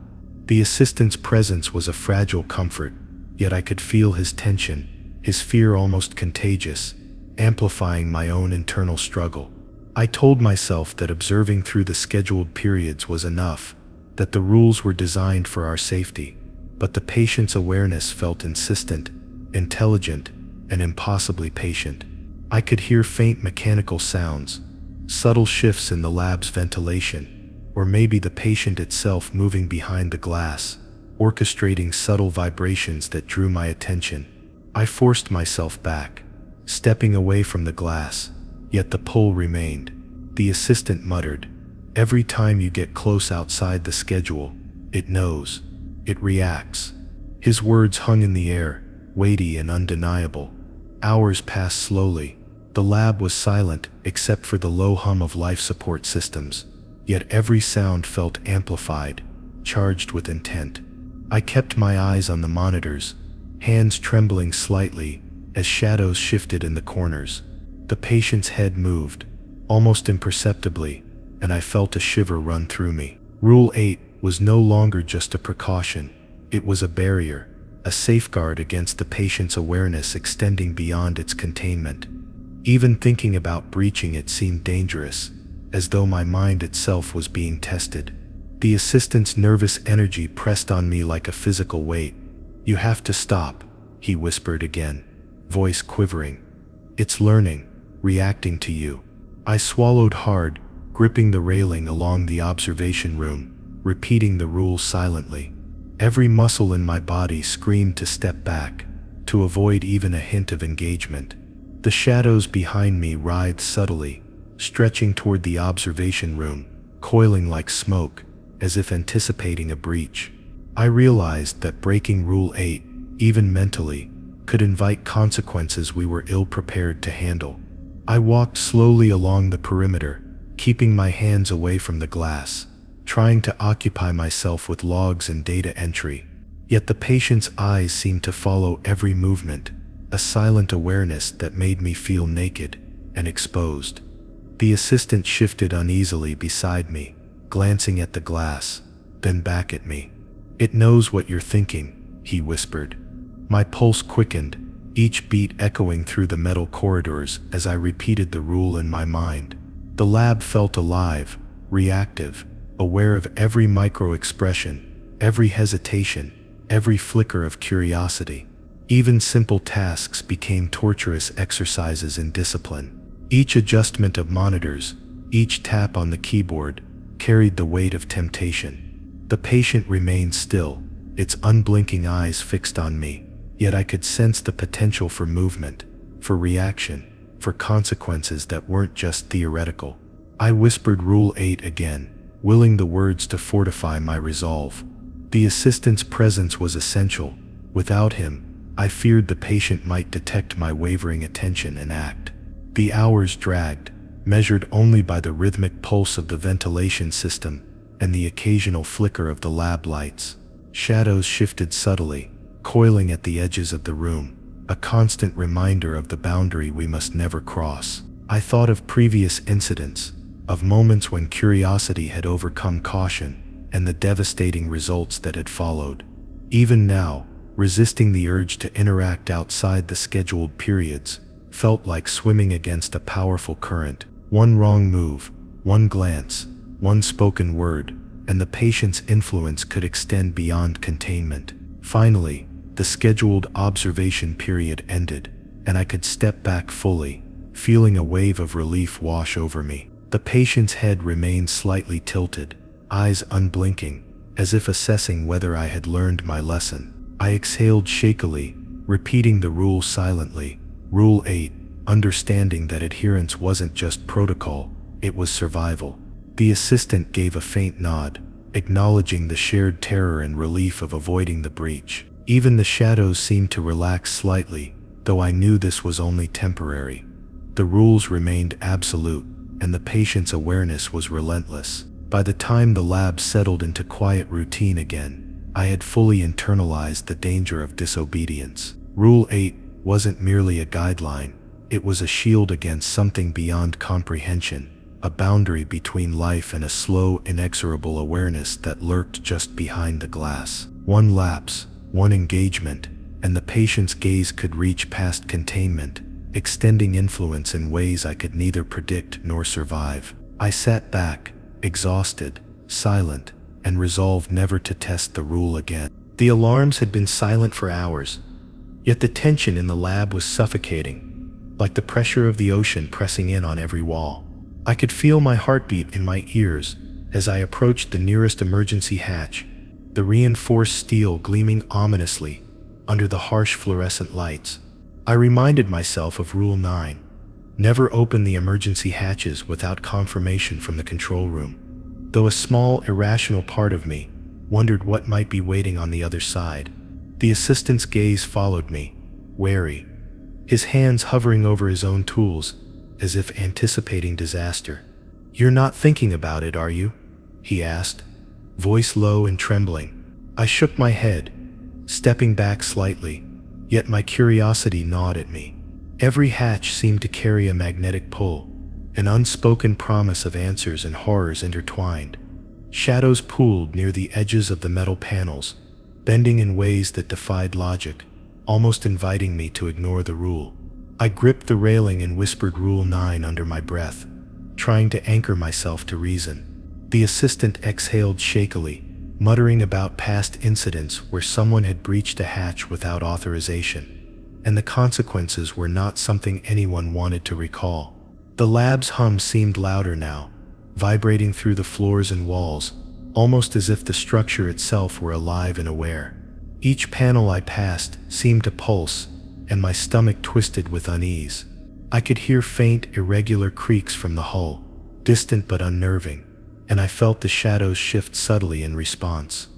The assistant's presence was a fragile comfort, yet I could feel his tension, his fear almost contagious, amplifying my own internal struggle. I told myself that observing through the scheduled periods was enough, that the rules were designed for our safety, but the patient's awareness felt insistent, intelligent, and impossibly patient. I could hear faint mechanical sounds, subtle shifts in the lab's ventilation, or maybe the patient itself moving behind the glass, orchestrating subtle vibrations that drew my attention. I forced myself back, stepping away from the glass, yet the pull remained. The assistant muttered, "Every time you get close outside the schedule, it knows, it reacts." His words hung in the air, weighty and undeniable. Hours passed slowly. The lab was silent except for the low hum of life support systems, yet every sound felt amplified, charged with intent. I kept my eyes on the monitors, hands trembling slightly as shadows shifted in the corners. The patient's head moved, almost imperceptibly, and I felt a shiver run through me. Rule 8 was no longer just a precaution, it was a barrier, a safeguard against the patient's awareness extending beyond its containment. Even thinking about breaching it seemed dangerous, as though my mind itself was being tested. The assistant's nervous energy pressed on me like a physical weight. "You have to stop," he whispered again, voice quivering. "It's learning, reacting to you." I swallowed hard, gripping the railing along the observation room, repeating the rules silently. Every muscle in my body screamed to step back, to avoid even a hint of engagement. The shadows behind me writhed subtly, stretching toward the observation room, coiling like smoke, as if anticipating a breach. I realized that breaking Rule 8, even mentally, could invite consequences we were ill-prepared to handle. I walked slowly along the perimeter, keeping my hands away from the glass, trying to occupy myself with logs and data entry. Yet the patient's eyes seemed to follow every movement, a silent awareness that made me feel naked and exposed. The assistant shifted uneasily beside me, glancing at the glass, then back at me. "It knows what you're thinking," he whispered. My pulse quickened, each beat echoing through the metal corridors as I repeated the rule in my mind. The lab felt alive, reactive, aware of every micro-expression, every hesitation, every flicker of curiosity. Even simple tasks became torturous exercises in discipline. Each adjustment of monitors, each tap on the keyboard, carried the weight of temptation. The patient remained still, its unblinking eyes fixed on me, yet I could sense the potential for movement, for reaction, for consequences that weren't just theoretical. I whispered Rule 8 again, willing the words to fortify my resolve. The assistant's presence was essential. Without him, I feared the patient might detect my wavering attention and act. The hours dragged, measured only by the rhythmic pulse of the ventilation system and the occasional flicker of the lab lights. Shadows shifted subtly, coiling at the edges of the room, a constant reminder of the boundary we must never cross. I thought of previous incidents, of moments when curiosity had overcome caution, and the devastating results that had followed. Even now, resisting the urge to interact outside the scheduled periods felt like swimming against a powerful current. One wrong move, one glance, one spoken word, and the patient's influence could extend beyond containment. Finally, the scheduled observation period ended, and I could step back fully, feeling a wave of relief wash over me. The patient's head remained slightly tilted, eyes unblinking, as if assessing whether I had learned my lesson. I exhaled shakily, repeating the rule silently. Rule 8, understanding that adherence wasn't just protocol, it was survival. The assistant gave a faint nod, acknowledging the shared terror and relief of avoiding the breach. Even the shadows seemed to relax slightly, though I knew this was only temporary. The rules remained absolute, and the patient's awareness was relentless. By the time the lab settled into quiet routine again, I had fully internalized the danger of disobedience. Rule 8 wasn't merely a guideline, it was a shield against something beyond comprehension, a boundary between life and a slow, inexorable awareness that lurked just behind the glass. One lapse, one engagement, and the patient's gaze could reach past containment, extending influence in ways I could neither predict nor survive. I sat back, exhausted, silent, and resolved never to test the rule again. The alarms had been silent for hours, yet the tension in the lab was suffocating, like the pressure of the ocean pressing in on every wall. I could feel my heartbeat in my ears as I approached the nearest emergency hatch, the reinforced steel gleaming ominously under the harsh fluorescent lights. I reminded myself of Rule 9, never open the emergency hatches without confirmation from the control room, though a small, irrational part of me wondered what might be waiting on the other side. The assistant's gaze followed me, wary, his hands hovering over his own tools, as if anticipating disaster. "You're not thinking about it, are you?" he asked, voice low and trembling. I shook my head, stepping back slightly, yet my curiosity gnawed at me. Every hatch seemed to carry a magnetic pull, an unspoken promise of answers and horrors intertwined. Shadows pooled near the edges of the metal panels, bending in ways that defied logic, almost inviting me to ignore the rule. I gripped the railing and whispered Rule 9 under my breath, trying to anchor myself to reason. The assistant exhaled shakily, muttering about past incidents where someone had breached a hatch without authorization, and the consequences were not something anyone wanted to recall. The lab's hum seemed louder now, vibrating through the floors and walls, almost as if the structure itself were alive and aware. Each panel I passed seemed to pulse, and my stomach twisted with unease. I could hear faint, irregular creaks from the hull, distant but unnerving, and I felt the shadows shift subtly in response.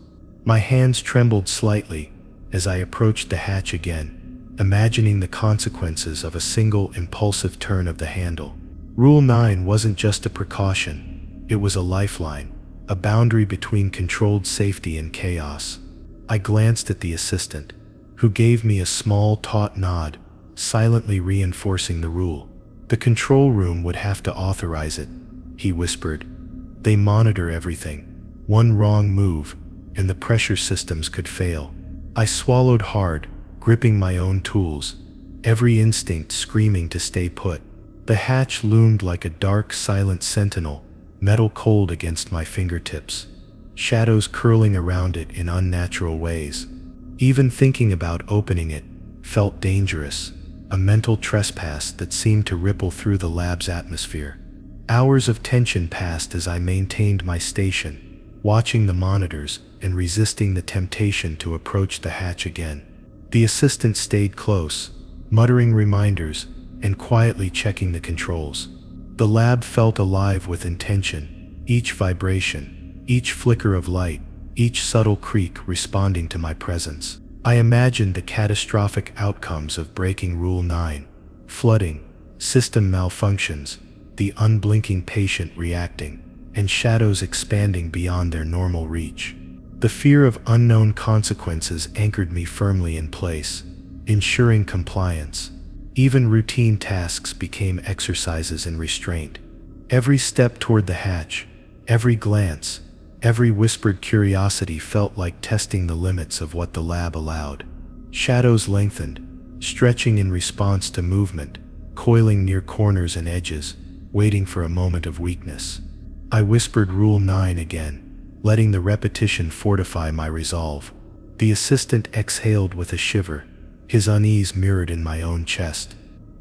My hands trembled slightly as I approached the hatch again, imagining the consequences of a single impulsive turn of the handle. Rule 9 wasn't just a precaution, it was a lifeline, a boundary between controlled safety and chaos. I glanced at the assistant, who gave me a small, taut nod, silently reinforcing the rule. "The control room would have to authorize it," he whispered. "They monitor everything. One wrong move, and the pressure systems could fail." I swallowed hard, gripping my own tools, every instinct screaming to stay put. The hatch loomed like a dark, silent sentinel, metal cold against my fingertips. shadows curling around it in unnatural ways. Even thinking about opening it felt dangerous, a mental trespass that seemed to ripple through the lab's atmosphere. Hours of tension passed as I maintained my station, watching the monitors and resisting the temptation to approach the hatch again. The assistant stayed close, muttering reminders and quietly checking the controls. The lab felt alive with intention, each vibration, each flicker of light, each subtle creak responding to my presence. I imagined the catastrophic outcomes of breaking Rule 9, flooding, system malfunctions, the unblinking patient reacting, and shadows expanding beyond their normal reach. The fear of unknown consequences anchored me firmly in place, ensuring compliance. Even routine tasks became exercises in restraint. Every step toward the hatch, every glance, every whispered curiosity felt like testing the limits of what the lab allowed. Shadows lengthened, stretching in response to movement, coiling near corners and edges, waiting for a moment of weakness. I whispered Rule 9 again, letting the repetition fortify my resolve. The assistant exhaled with a shiver, his unease mirrored in my own chest.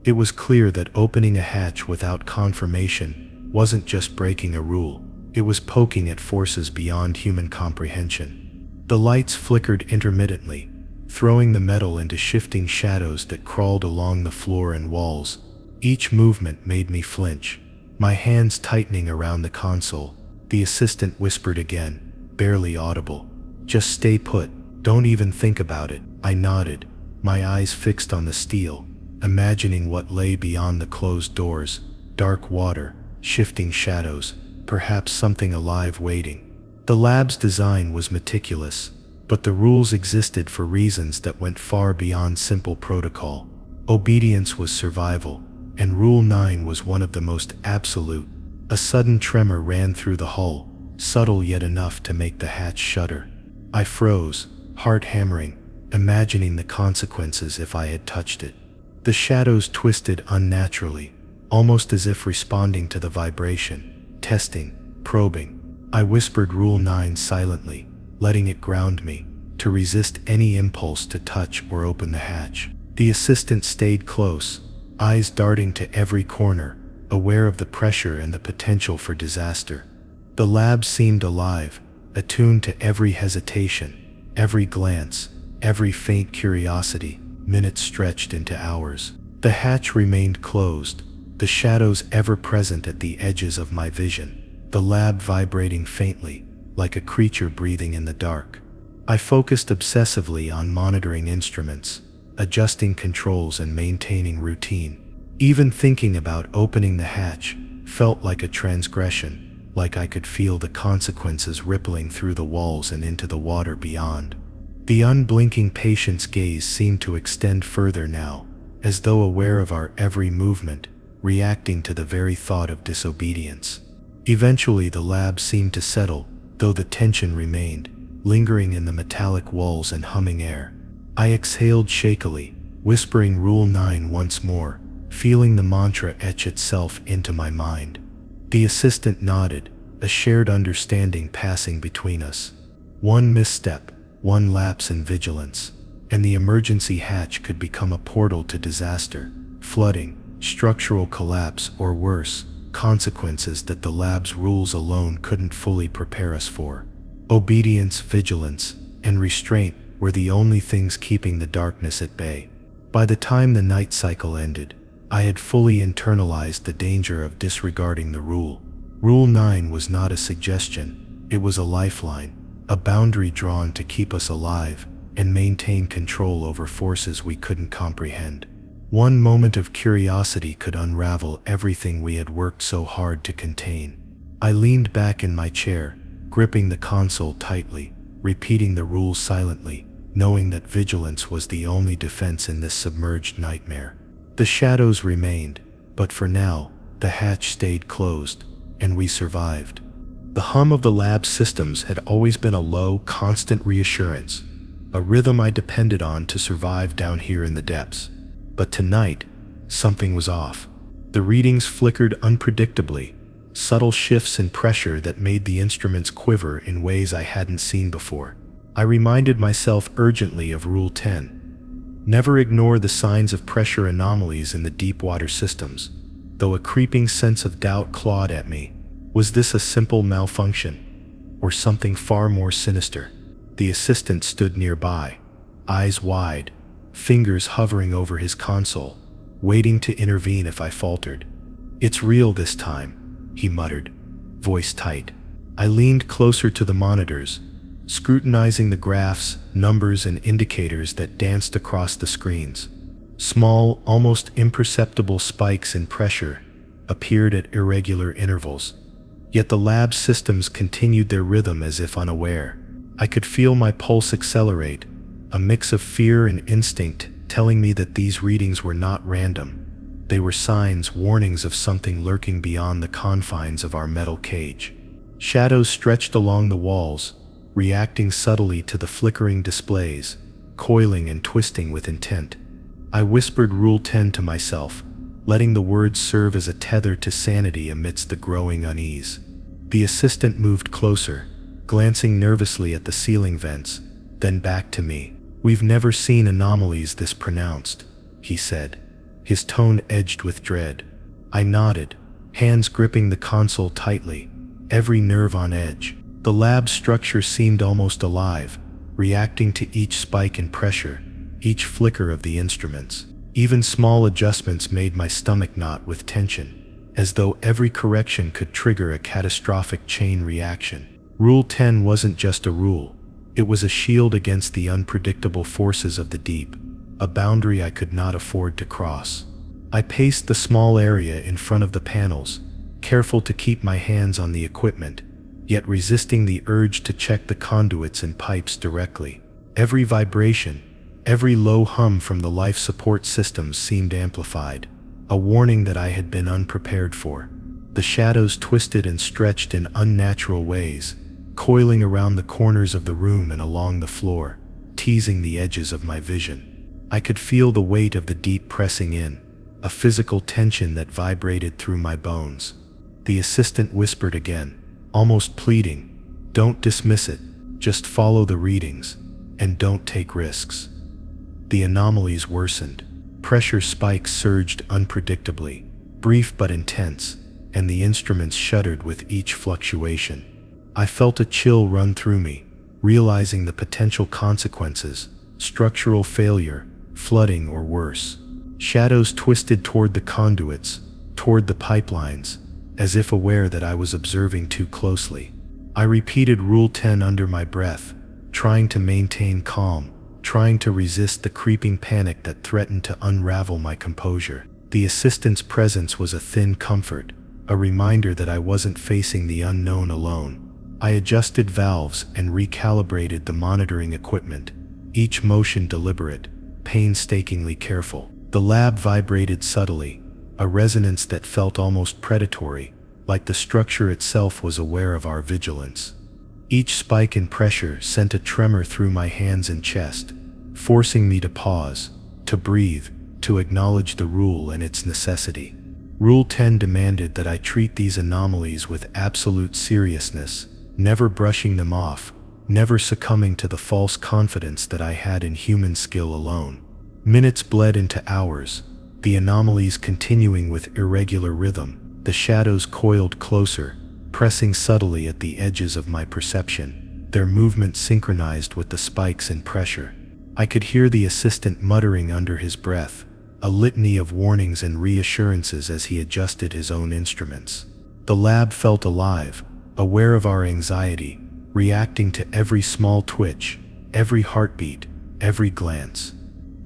It was clear that opening a hatch without confirmation wasn't just breaking a rule, it was poking at forces beyond human comprehension. The lights flickered intermittently, throwing the metal into shifting shadows that crawled along the floor and walls. Each movement made me flinch, my hands tightening around the console. The assistant whispered again, barely audible, "Just stay put, don't even think about it." I nodded, my eyes fixed on the steel, imagining what lay beyond the closed doors: dark water, shifting shadows, perhaps something alive waiting. The lab's design was meticulous, but the rules existed for reasons that went far beyond simple protocol. Obedience was survival, and Rule 9 was one of the most absolute. A sudden tremor ran through the hull, subtle yet enough to make the hatch shudder. I froze, heart hammering, imagining the consequences if I had touched it. The shadows twisted unnaturally, almost as if responding to the vibration, testing, probing. I whispered Rule 9 silently, letting it ground me, to resist any impulse to touch or open the hatch. The assistant stayed close, eyes darting to every corner, aware of the pressure and the potential for disaster. The lab seemed alive, attuned to every hesitation, every glance, every faint curiosity. Minutes stretched into hours. The hatch remained closed, the shadows ever present at the edges of my vision, the lab vibrating faintly, like a creature breathing in the dark. I focused obsessively on monitoring instruments, adjusting controls and maintaining routine. Even thinking about opening the hatch felt like a transgression, like I could feel the consequences rippling through the walls and into the water beyond. The unblinking patient's gaze seemed to extend further now, as though aware of our every movement, reacting to the very thought of disobedience. Eventually the lab seemed to settle, though the tension remained, lingering in the metallic walls and humming air. I exhaled shakily, whispering Rule 9 once more, feeling the mantra etch itself into my mind. The assistant nodded, a shared understanding passing between us. One misstep, one lapse in vigilance, and the emergency hatch could become a portal to disaster, flooding, structural collapse, or worse, consequences that the lab's rules alone couldn't fully prepare us for. Obedience, vigilance, and restraint were the only things keeping the darkness at bay. By the time the night cycle ended, I had fully internalized the danger of disregarding the rule. Rule 9 was not a suggestion, it was a lifeline, a boundary drawn to keep us alive and maintain control over forces we couldn't comprehend. One moment of curiosity could unravel everything we had worked so hard to contain. I leaned back in my chair, gripping the console tightly, repeating the rules silently, knowing that vigilance was the only defense in this submerged nightmare. The shadows remained, but for now, the hatch stayed closed, and we survived. The hum of the lab's systems had always been a low, constant reassurance, a rhythm I depended on to survive down here in the depths. But tonight, something was off. The readings flickered unpredictably, subtle shifts in pressure that made the instruments quiver in ways I hadn't seen before. I reminded myself urgently of Rule 10. Never ignore the signs of pressure anomalies in the deep water systems. Though a creeping sense of doubt clawed at me. Was this a simple malfunction? Or something far more sinister? The assistant stood nearby, eyes wide, fingers hovering over his console, waiting to intervene if I faltered. "It's real this time," he muttered, voice tight. I leaned closer to the monitors, scrutinizing the graphs, numbers, and indicators that danced across the screens. Small, almost imperceptible spikes in pressure appeared at irregular intervals. Yet the lab's systems continued their rhythm as if unaware. I could feel my pulse accelerate, a mix of fear and instinct telling me that these readings were not random. They were signs, warnings of something lurking beyond the confines of our metal cage. Shadows stretched along the walls, reacting subtly to the flickering displays, coiling and twisting with intent. I whispered Rule 10 to myself, letting the words serve as a tether to sanity amidst the growing unease. The assistant moved closer, glancing nervously at the ceiling vents, then back to me. "We've never seen anomalies this pronounced," he said, his tone edged with dread. I nodded, hands gripping the console tightly, every nerve on edge. The lab structure seemed almost alive, reacting to each spike in pressure, each flicker of the instruments. Even small adjustments made my stomach knot with tension, as though every correction could trigger a catastrophic chain reaction. Rule 10 wasn't just a rule, it was a shield against the unpredictable forces of the deep, a boundary I could not afford to cross. I paced the small area in front of the panels, careful to keep my hands on the equipment, yet resisting the urge to check the conduits and pipes directly. Every vibration, every low hum from the life support systems seemed amplified, a warning that I had been unprepared for. The shadows twisted and stretched in unnatural ways, coiling around the corners of the room and along the floor, teasing the edges of my vision. I could feel the weight of the deep pressing in, a physical tension that vibrated through my bones. The assistant whispered again, almost pleading, "Don't dismiss it, just follow the readings, and don't take risks." The anomalies worsened. Pressure spikes surged unpredictably, brief but intense, and the instruments shuddered with each fluctuation. I felt a chill run through me, realizing the potential consequences: structural failure, flooding, or worse. Shadows twisted toward the conduits, toward the pipelines, as if aware that I was observing too closely. I repeated Rule 10 under my breath, trying to maintain calm, trying to resist the creeping panic that threatened to unravel my composure. The assistant's presence was a thin comfort, a reminder that I wasn't facing the unknown alone. I adjusted valves and recalibrated the monitoring equipment, each motion deliberate, painstakingly careful. The lab vibrated subtly, a resonance that felt almost predatory, like the structure itself was aware of our vigilance. Each spike in pressure sent a tremor through my hands and chest, forcing me to pause, to breathe, to acknowledge the rule and its necessity. Rule 10 demanded that I treat these anomalies with absolute seriousness, never brushing them off, never succumbing to the false confidence that I had in human skill alone. Minutes bled into hours, the anomalies continuing with irregular rhythm. The shadows coiled closer, pressing subtly at the edges of my perception, their movement synchronized with the spikes in pressure. I could hear the assistant muttering under his breath, a litany of warnings and reassurances as he adjusted his own instruments. The lab felt alive, aware of our anxiety, reacting to every small twitch, every heartbeat, every glance.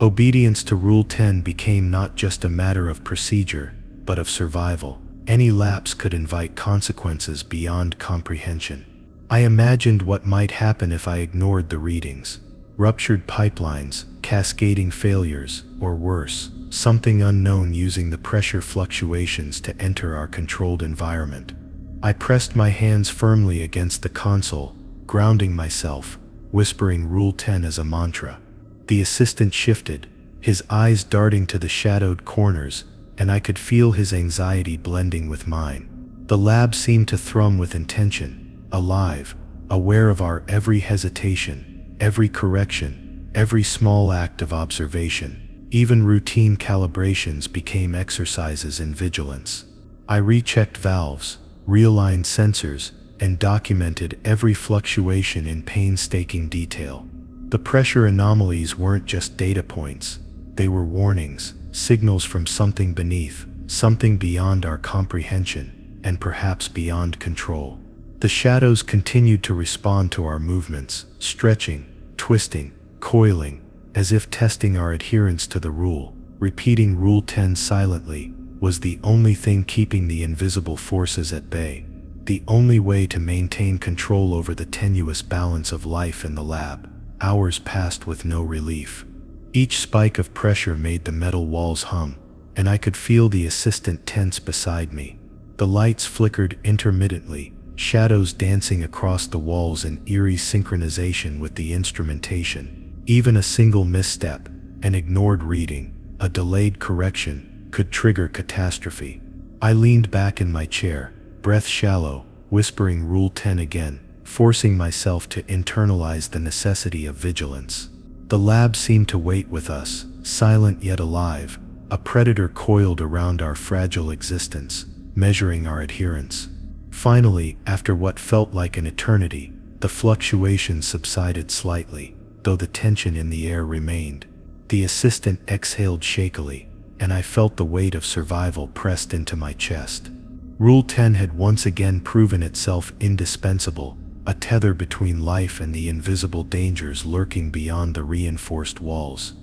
Obedience to Rule 10 became not just a matter of procedure, but of survival. Any lapse could invite consequences beyond comprehension. I imagined what might happen if I ignored the readings. Ruptured pipelines, cascading failures, or worse, something unknown using the pressure fluctuations to enter our controlled environment. I pressed my hands firmly against the console, grounding myself, whispering Rule 10 as a mantra. The assistant shifted, his eyes darting to the shadowed corners, and I could feel his anxiety blending with mine. The lab seemed to thrum with intention, alive, aware of our every hesitation, every correction, every small act of observation. Even routine calibrations became exercises in vigilance. I rechecked valves, realigned sensors, and documented every fluctuation in painstaking detail. The pressure anomalies weren't just data points. They were warnings, signals from something beneath, something beyond our comprehension, and perhaps beyond control. The shadows continued to respond to our movements, stretching, twisting, coiling, as if testing our adherence to the rule. Repeating Rule 10 silently was the only thing keeping the invisible forces at bay, the only way to maintain control over the tenuous balance of life in the lab. Hours passed with no relief. Each spike of pressure made the metal walls hum, and I could feel the assistant tense beside me. The lights flickered intermittently, shadows dancing across the walls in eerie synchronization with the instrumentation. Even a single misstep, an ignored reading, a delayed correction, could trigger catastrophe. I leaned back in my chair, breath shallow, whispering Rule 10 again, forcing myself to internalize the necessity of vigilance. The lab seemed to wait with us, silent yet alive, a predator coiled around our fragile existence, measuring our adherence. Finally, after what felt like an eternity, the fluctuations subsided slightly, though the tension in the air remained. The assistant exhaled shakily, and I felt the weight of survival pressed into my chest. Rule 10 had once again proven itself indispensable, a tether between life and the invisible dangers lurking beyond the reinforced walls.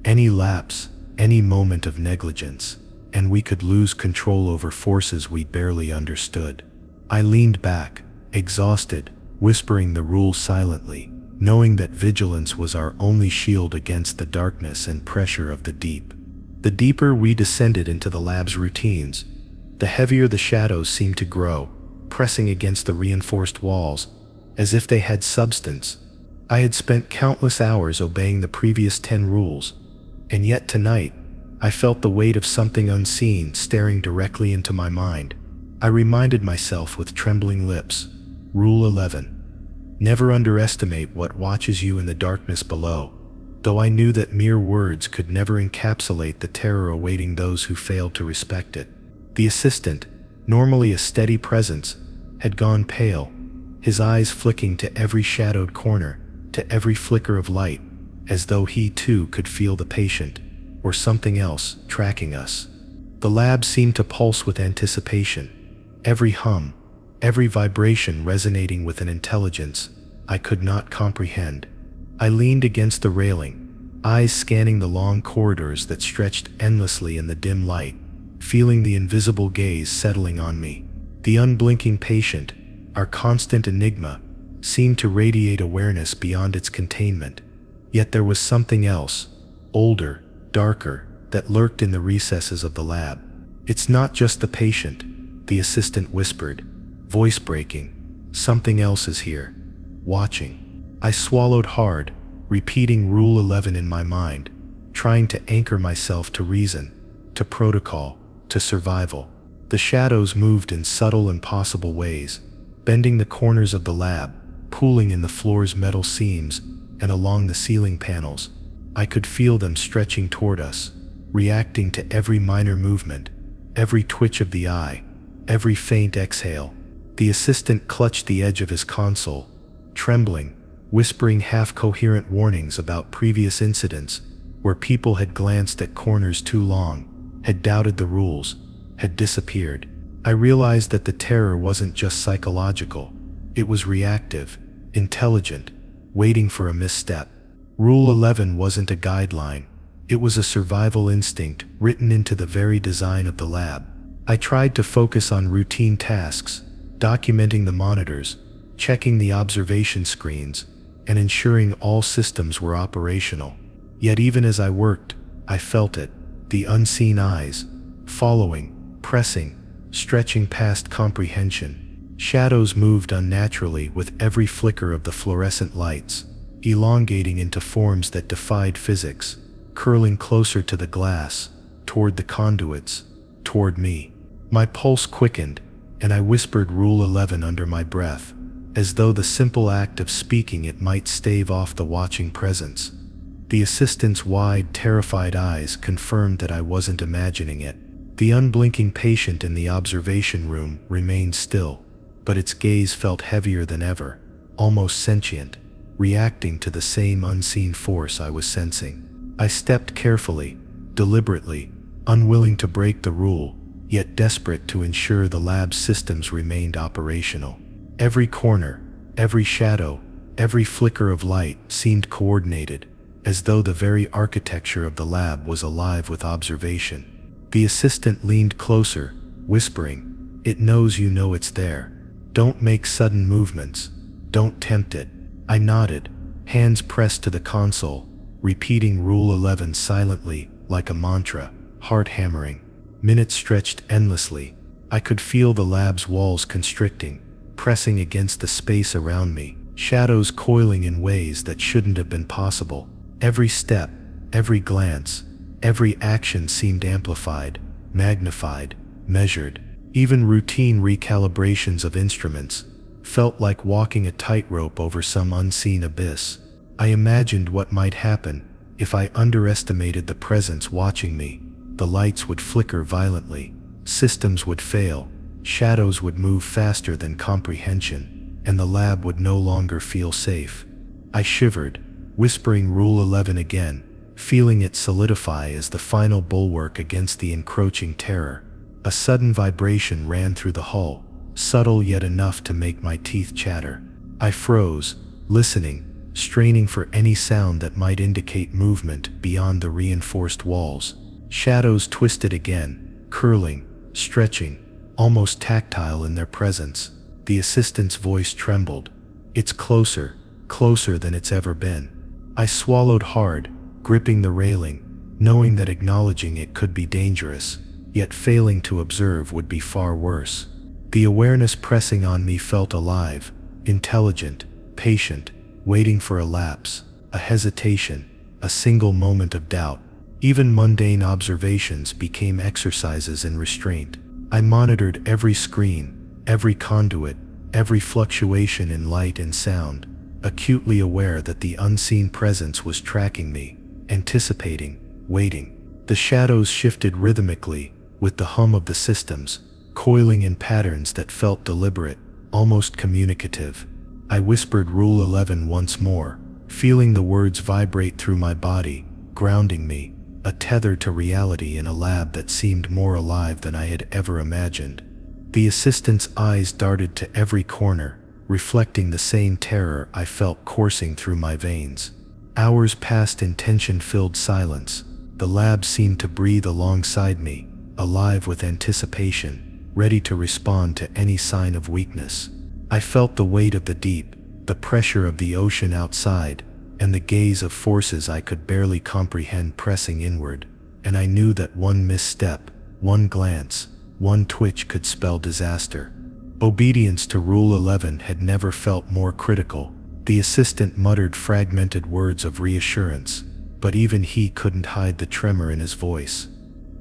Any lapse, any moment of negligence, and we could lose control over forces we barely understood. I leaned back, exhausted, whispering the rule silently, knowing that vigilance was our only shield against the darkness and pressure of the deep. The deeper we descended into the lab's routines, the heavier the shadows seemed to grow, pressing against the reinforced walls, as if they had substance. I had spent countless hours obeying the previous 10 rules, and yet tonight, I felt the weight of something unseen staring directly into my mind. I reminded myself with trembling lips, Rule 11. Never underestimate what watches you in the darkness below, though I knew that mere words could never encapsulate the terror awaiting those who failed to respect it. The assistant, normally a steady presence, had gone pale, his eyes flicking to every shadowed corner, to every flicker of light, as though he too could feel the patient, or something else, tracking us. The lab seemed to pulse with anticipation, every hum, every vibration resonating with an intelligence I could not comprehend. I leaned against the railing, eyes scanning the long corridors that stretched endlessly in the dim light, feeling the invisible gaze settling on me. The unblinking patient, our constant enigma, seemed to radiate awareness beyond its containment. Yet there was something else, older, darker, that lurked in the recesses of the lab. It's not just the patient, the assistant whispered, voice breaking. Something else is here, watching. I swallowed hard, repeating Rule 11 in my mind, trying to anchor myself to reason, to protocol, to survival. The shadows moved in subtle, impossible ways, bending the corners of the lab, pooling in the floor's metal seams, and along the ceiling panels. I could feel them stretching toward us, reacting to every minor movement, every twitch of the eye, every faint exhale. The assistant clutched the edge of his console, trembling, whispering half-coherent warnings about previous incidents where people had glanced at corners too long, had doubted the rules, had disappeared. I realized that the terror wasn't just psychological, it was reactive, intelligent, waiting for a misstep. Rule 11 wasn't a guideline, it was a survival instinct written into the very design of the lab. I tried to focus on routine tasks, documenting the monitors, checking the observation screens, and ensuring all systems were operational. Yet even as I worked, I felt it, the unseen eyes, following, pressing, stretching past comprehension. Shadows moved unnaturally with every flicker of the fluorescent lights, elongating into forms that defied physics, curling closer to the glass, toward the conduits, toward me. My pulse quickened, and I whispered Rule 11 under my breath, as though the simple act of speaking it might stave off the watching presence. The assistant's wide, terrified eyes confirmed that I wasn't imagining it. The unblinking patient in the observation room remained still, but its gaze felt heavier than ever, almost sentient, reacting to the same unseen force I was sensing. I stepped carefully, deliberately, unwilling to break the rule, yet desperate to ensure the lab's systems remained operational. Every corner, every shadow, every flicker of light seemed coordinated, as though the very architecture of the lab was alive with observation. The assistant leaned closer, whispering, "It knows you know it's there. Don't make sudden movements. Don't tempt it." I nodded, hands pressed to the console, repeating Rule 11 silently, like a mantra, heart hammering. Minutes stretched endlessly. I could feel the lab's walls constricting, pressing against the space around me, shadows coiling in ways that shouldn't have been possible. Every step, every glance, every action seemed amplified, magnified, measured. Even routine recalibrations of instruments felt like walking a tightrope over some unseen abyss. I imagined what might happen if I underestimated the presence watching me. The lights would flicker violently, systems would fail, shadows would move faster than comprehension, and the lab would no longer feel safe. I shivered, whispering Rule 11 again, feeling it solidify as the final bulwark against the encroaching terror. A sudden vibration ran through the hull, subtle yet enough to make my teeth chatter. I froze, listening, straining for any sound that might indicate movement beyond the reinforced walls. Shadows twisted again, curling, stretching, almost tactile in their presence. The assistant's voice trembled. "It's closer, closer than it's ever been." I swallowed hard, gripping the railing, knowing that acknowledging it could be dangerous, yet failing to observe would be far worse. The awareness pressing on me felt alive, intelligent, patient, waiting for a lapse, a hesitation, a single moment of doubt. Even mundane observations became exercises in restraint. I monitored every screen, every conduit, every fluctuation in light and sound, acutely aware that the unseen presence was tracking me, anticipating, waiting. The shadows shifted rhythmically, with the hum of the systems, coiling in patterns that felt deliberate, almost communicative. I whispered Rule 11 once more, feeling the words vibrate through my body, grounding me, a tether to reality in a lab that seemed more alive than I had ever imagined. The assistant's eyes darted to every corner, reflecting the same terror I felt coursing through my veins. Hours passed in tension-filled silence. The lab seemed to breathe alongside me, alive with anticipation, ready to respond to any sign of weakness. I felt the weight of the deep, the pressure of the ocean outside, and the gaze of forces I could barely comprehend pressing inward, and I knew that one misstep, one glance, one twitch could spell disaster. Obedience to Rule 11 had never felt more critical. The assistant muttered fragmented words of reassurance, but even he couldn't hide the tremor in his voice.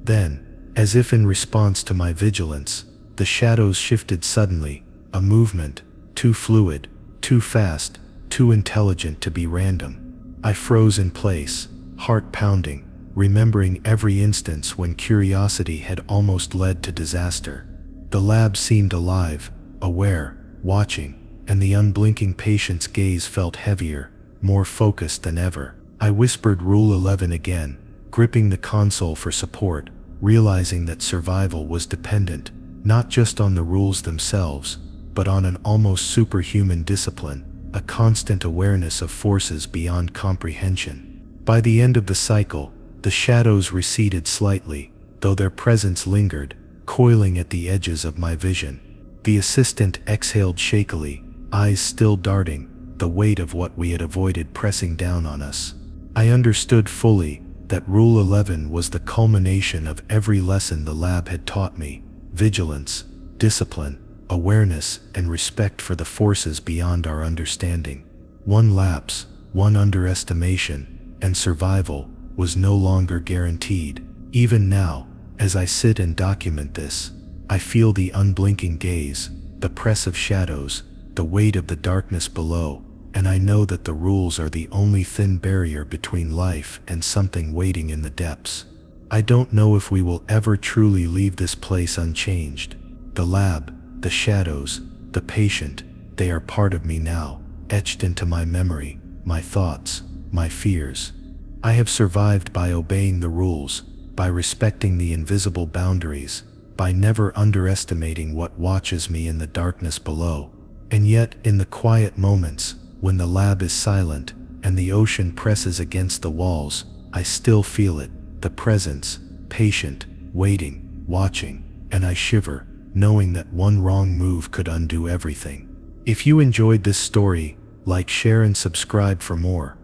Then, as if in response to my vigilance, the shadows shifted suddenly, a movement, too fluid, too fast, too intelligent to be random. I froze in place, heart pounding, remembering every instance when curiosity had almost led to disaster. The lab seemed alive, aware, watching, and the unblinking patient's gaze felt heavier, more focused than ever. I whispered Rule 11 again, gripping the console for support, realizing that survival was dependent, not just on the rules themselves, but on an almost superhuman discipline, a constant awareness of forces beyond comprehension. By the end of the cycle, the shadows receded slightly, though their presence lingered, coiling at the edges of my vision. The assistant exhaled shakily, eyes still darting, the weight of what we had avoided pressing down on us. I understood fully that Rule 11 was the culmination of every lesson the lab had taught me: vigilance, discipline, awareness, and respect for the forces beyond our understanding. One lapse, one underestimation, and survival was no longer guaranteed. Even now, as I sit and document this, I feel the unblinking gaze, the press of shadows, the weight of the darkness below, and I know that the rules are the only thin barrier between life and something waiting in the depths. I don't know if we will ever truly leave this place unchanged. The lab, the shadows, the patient, they are part of me now, etched into my memory, my thoughts, my fears. I have survived by obeying the rules, by respecting the invisible boundaries, by never underestimating what watches me in the darkness below. And yet, in the quiet moments, when the lab is silent and the ocean presses against the walls, I still feel it, the presence, patient, waiting, watching, and I shiver, knowing that one wrong move could undo everything. If you enjoyed this story, like, share, and subscribe for more.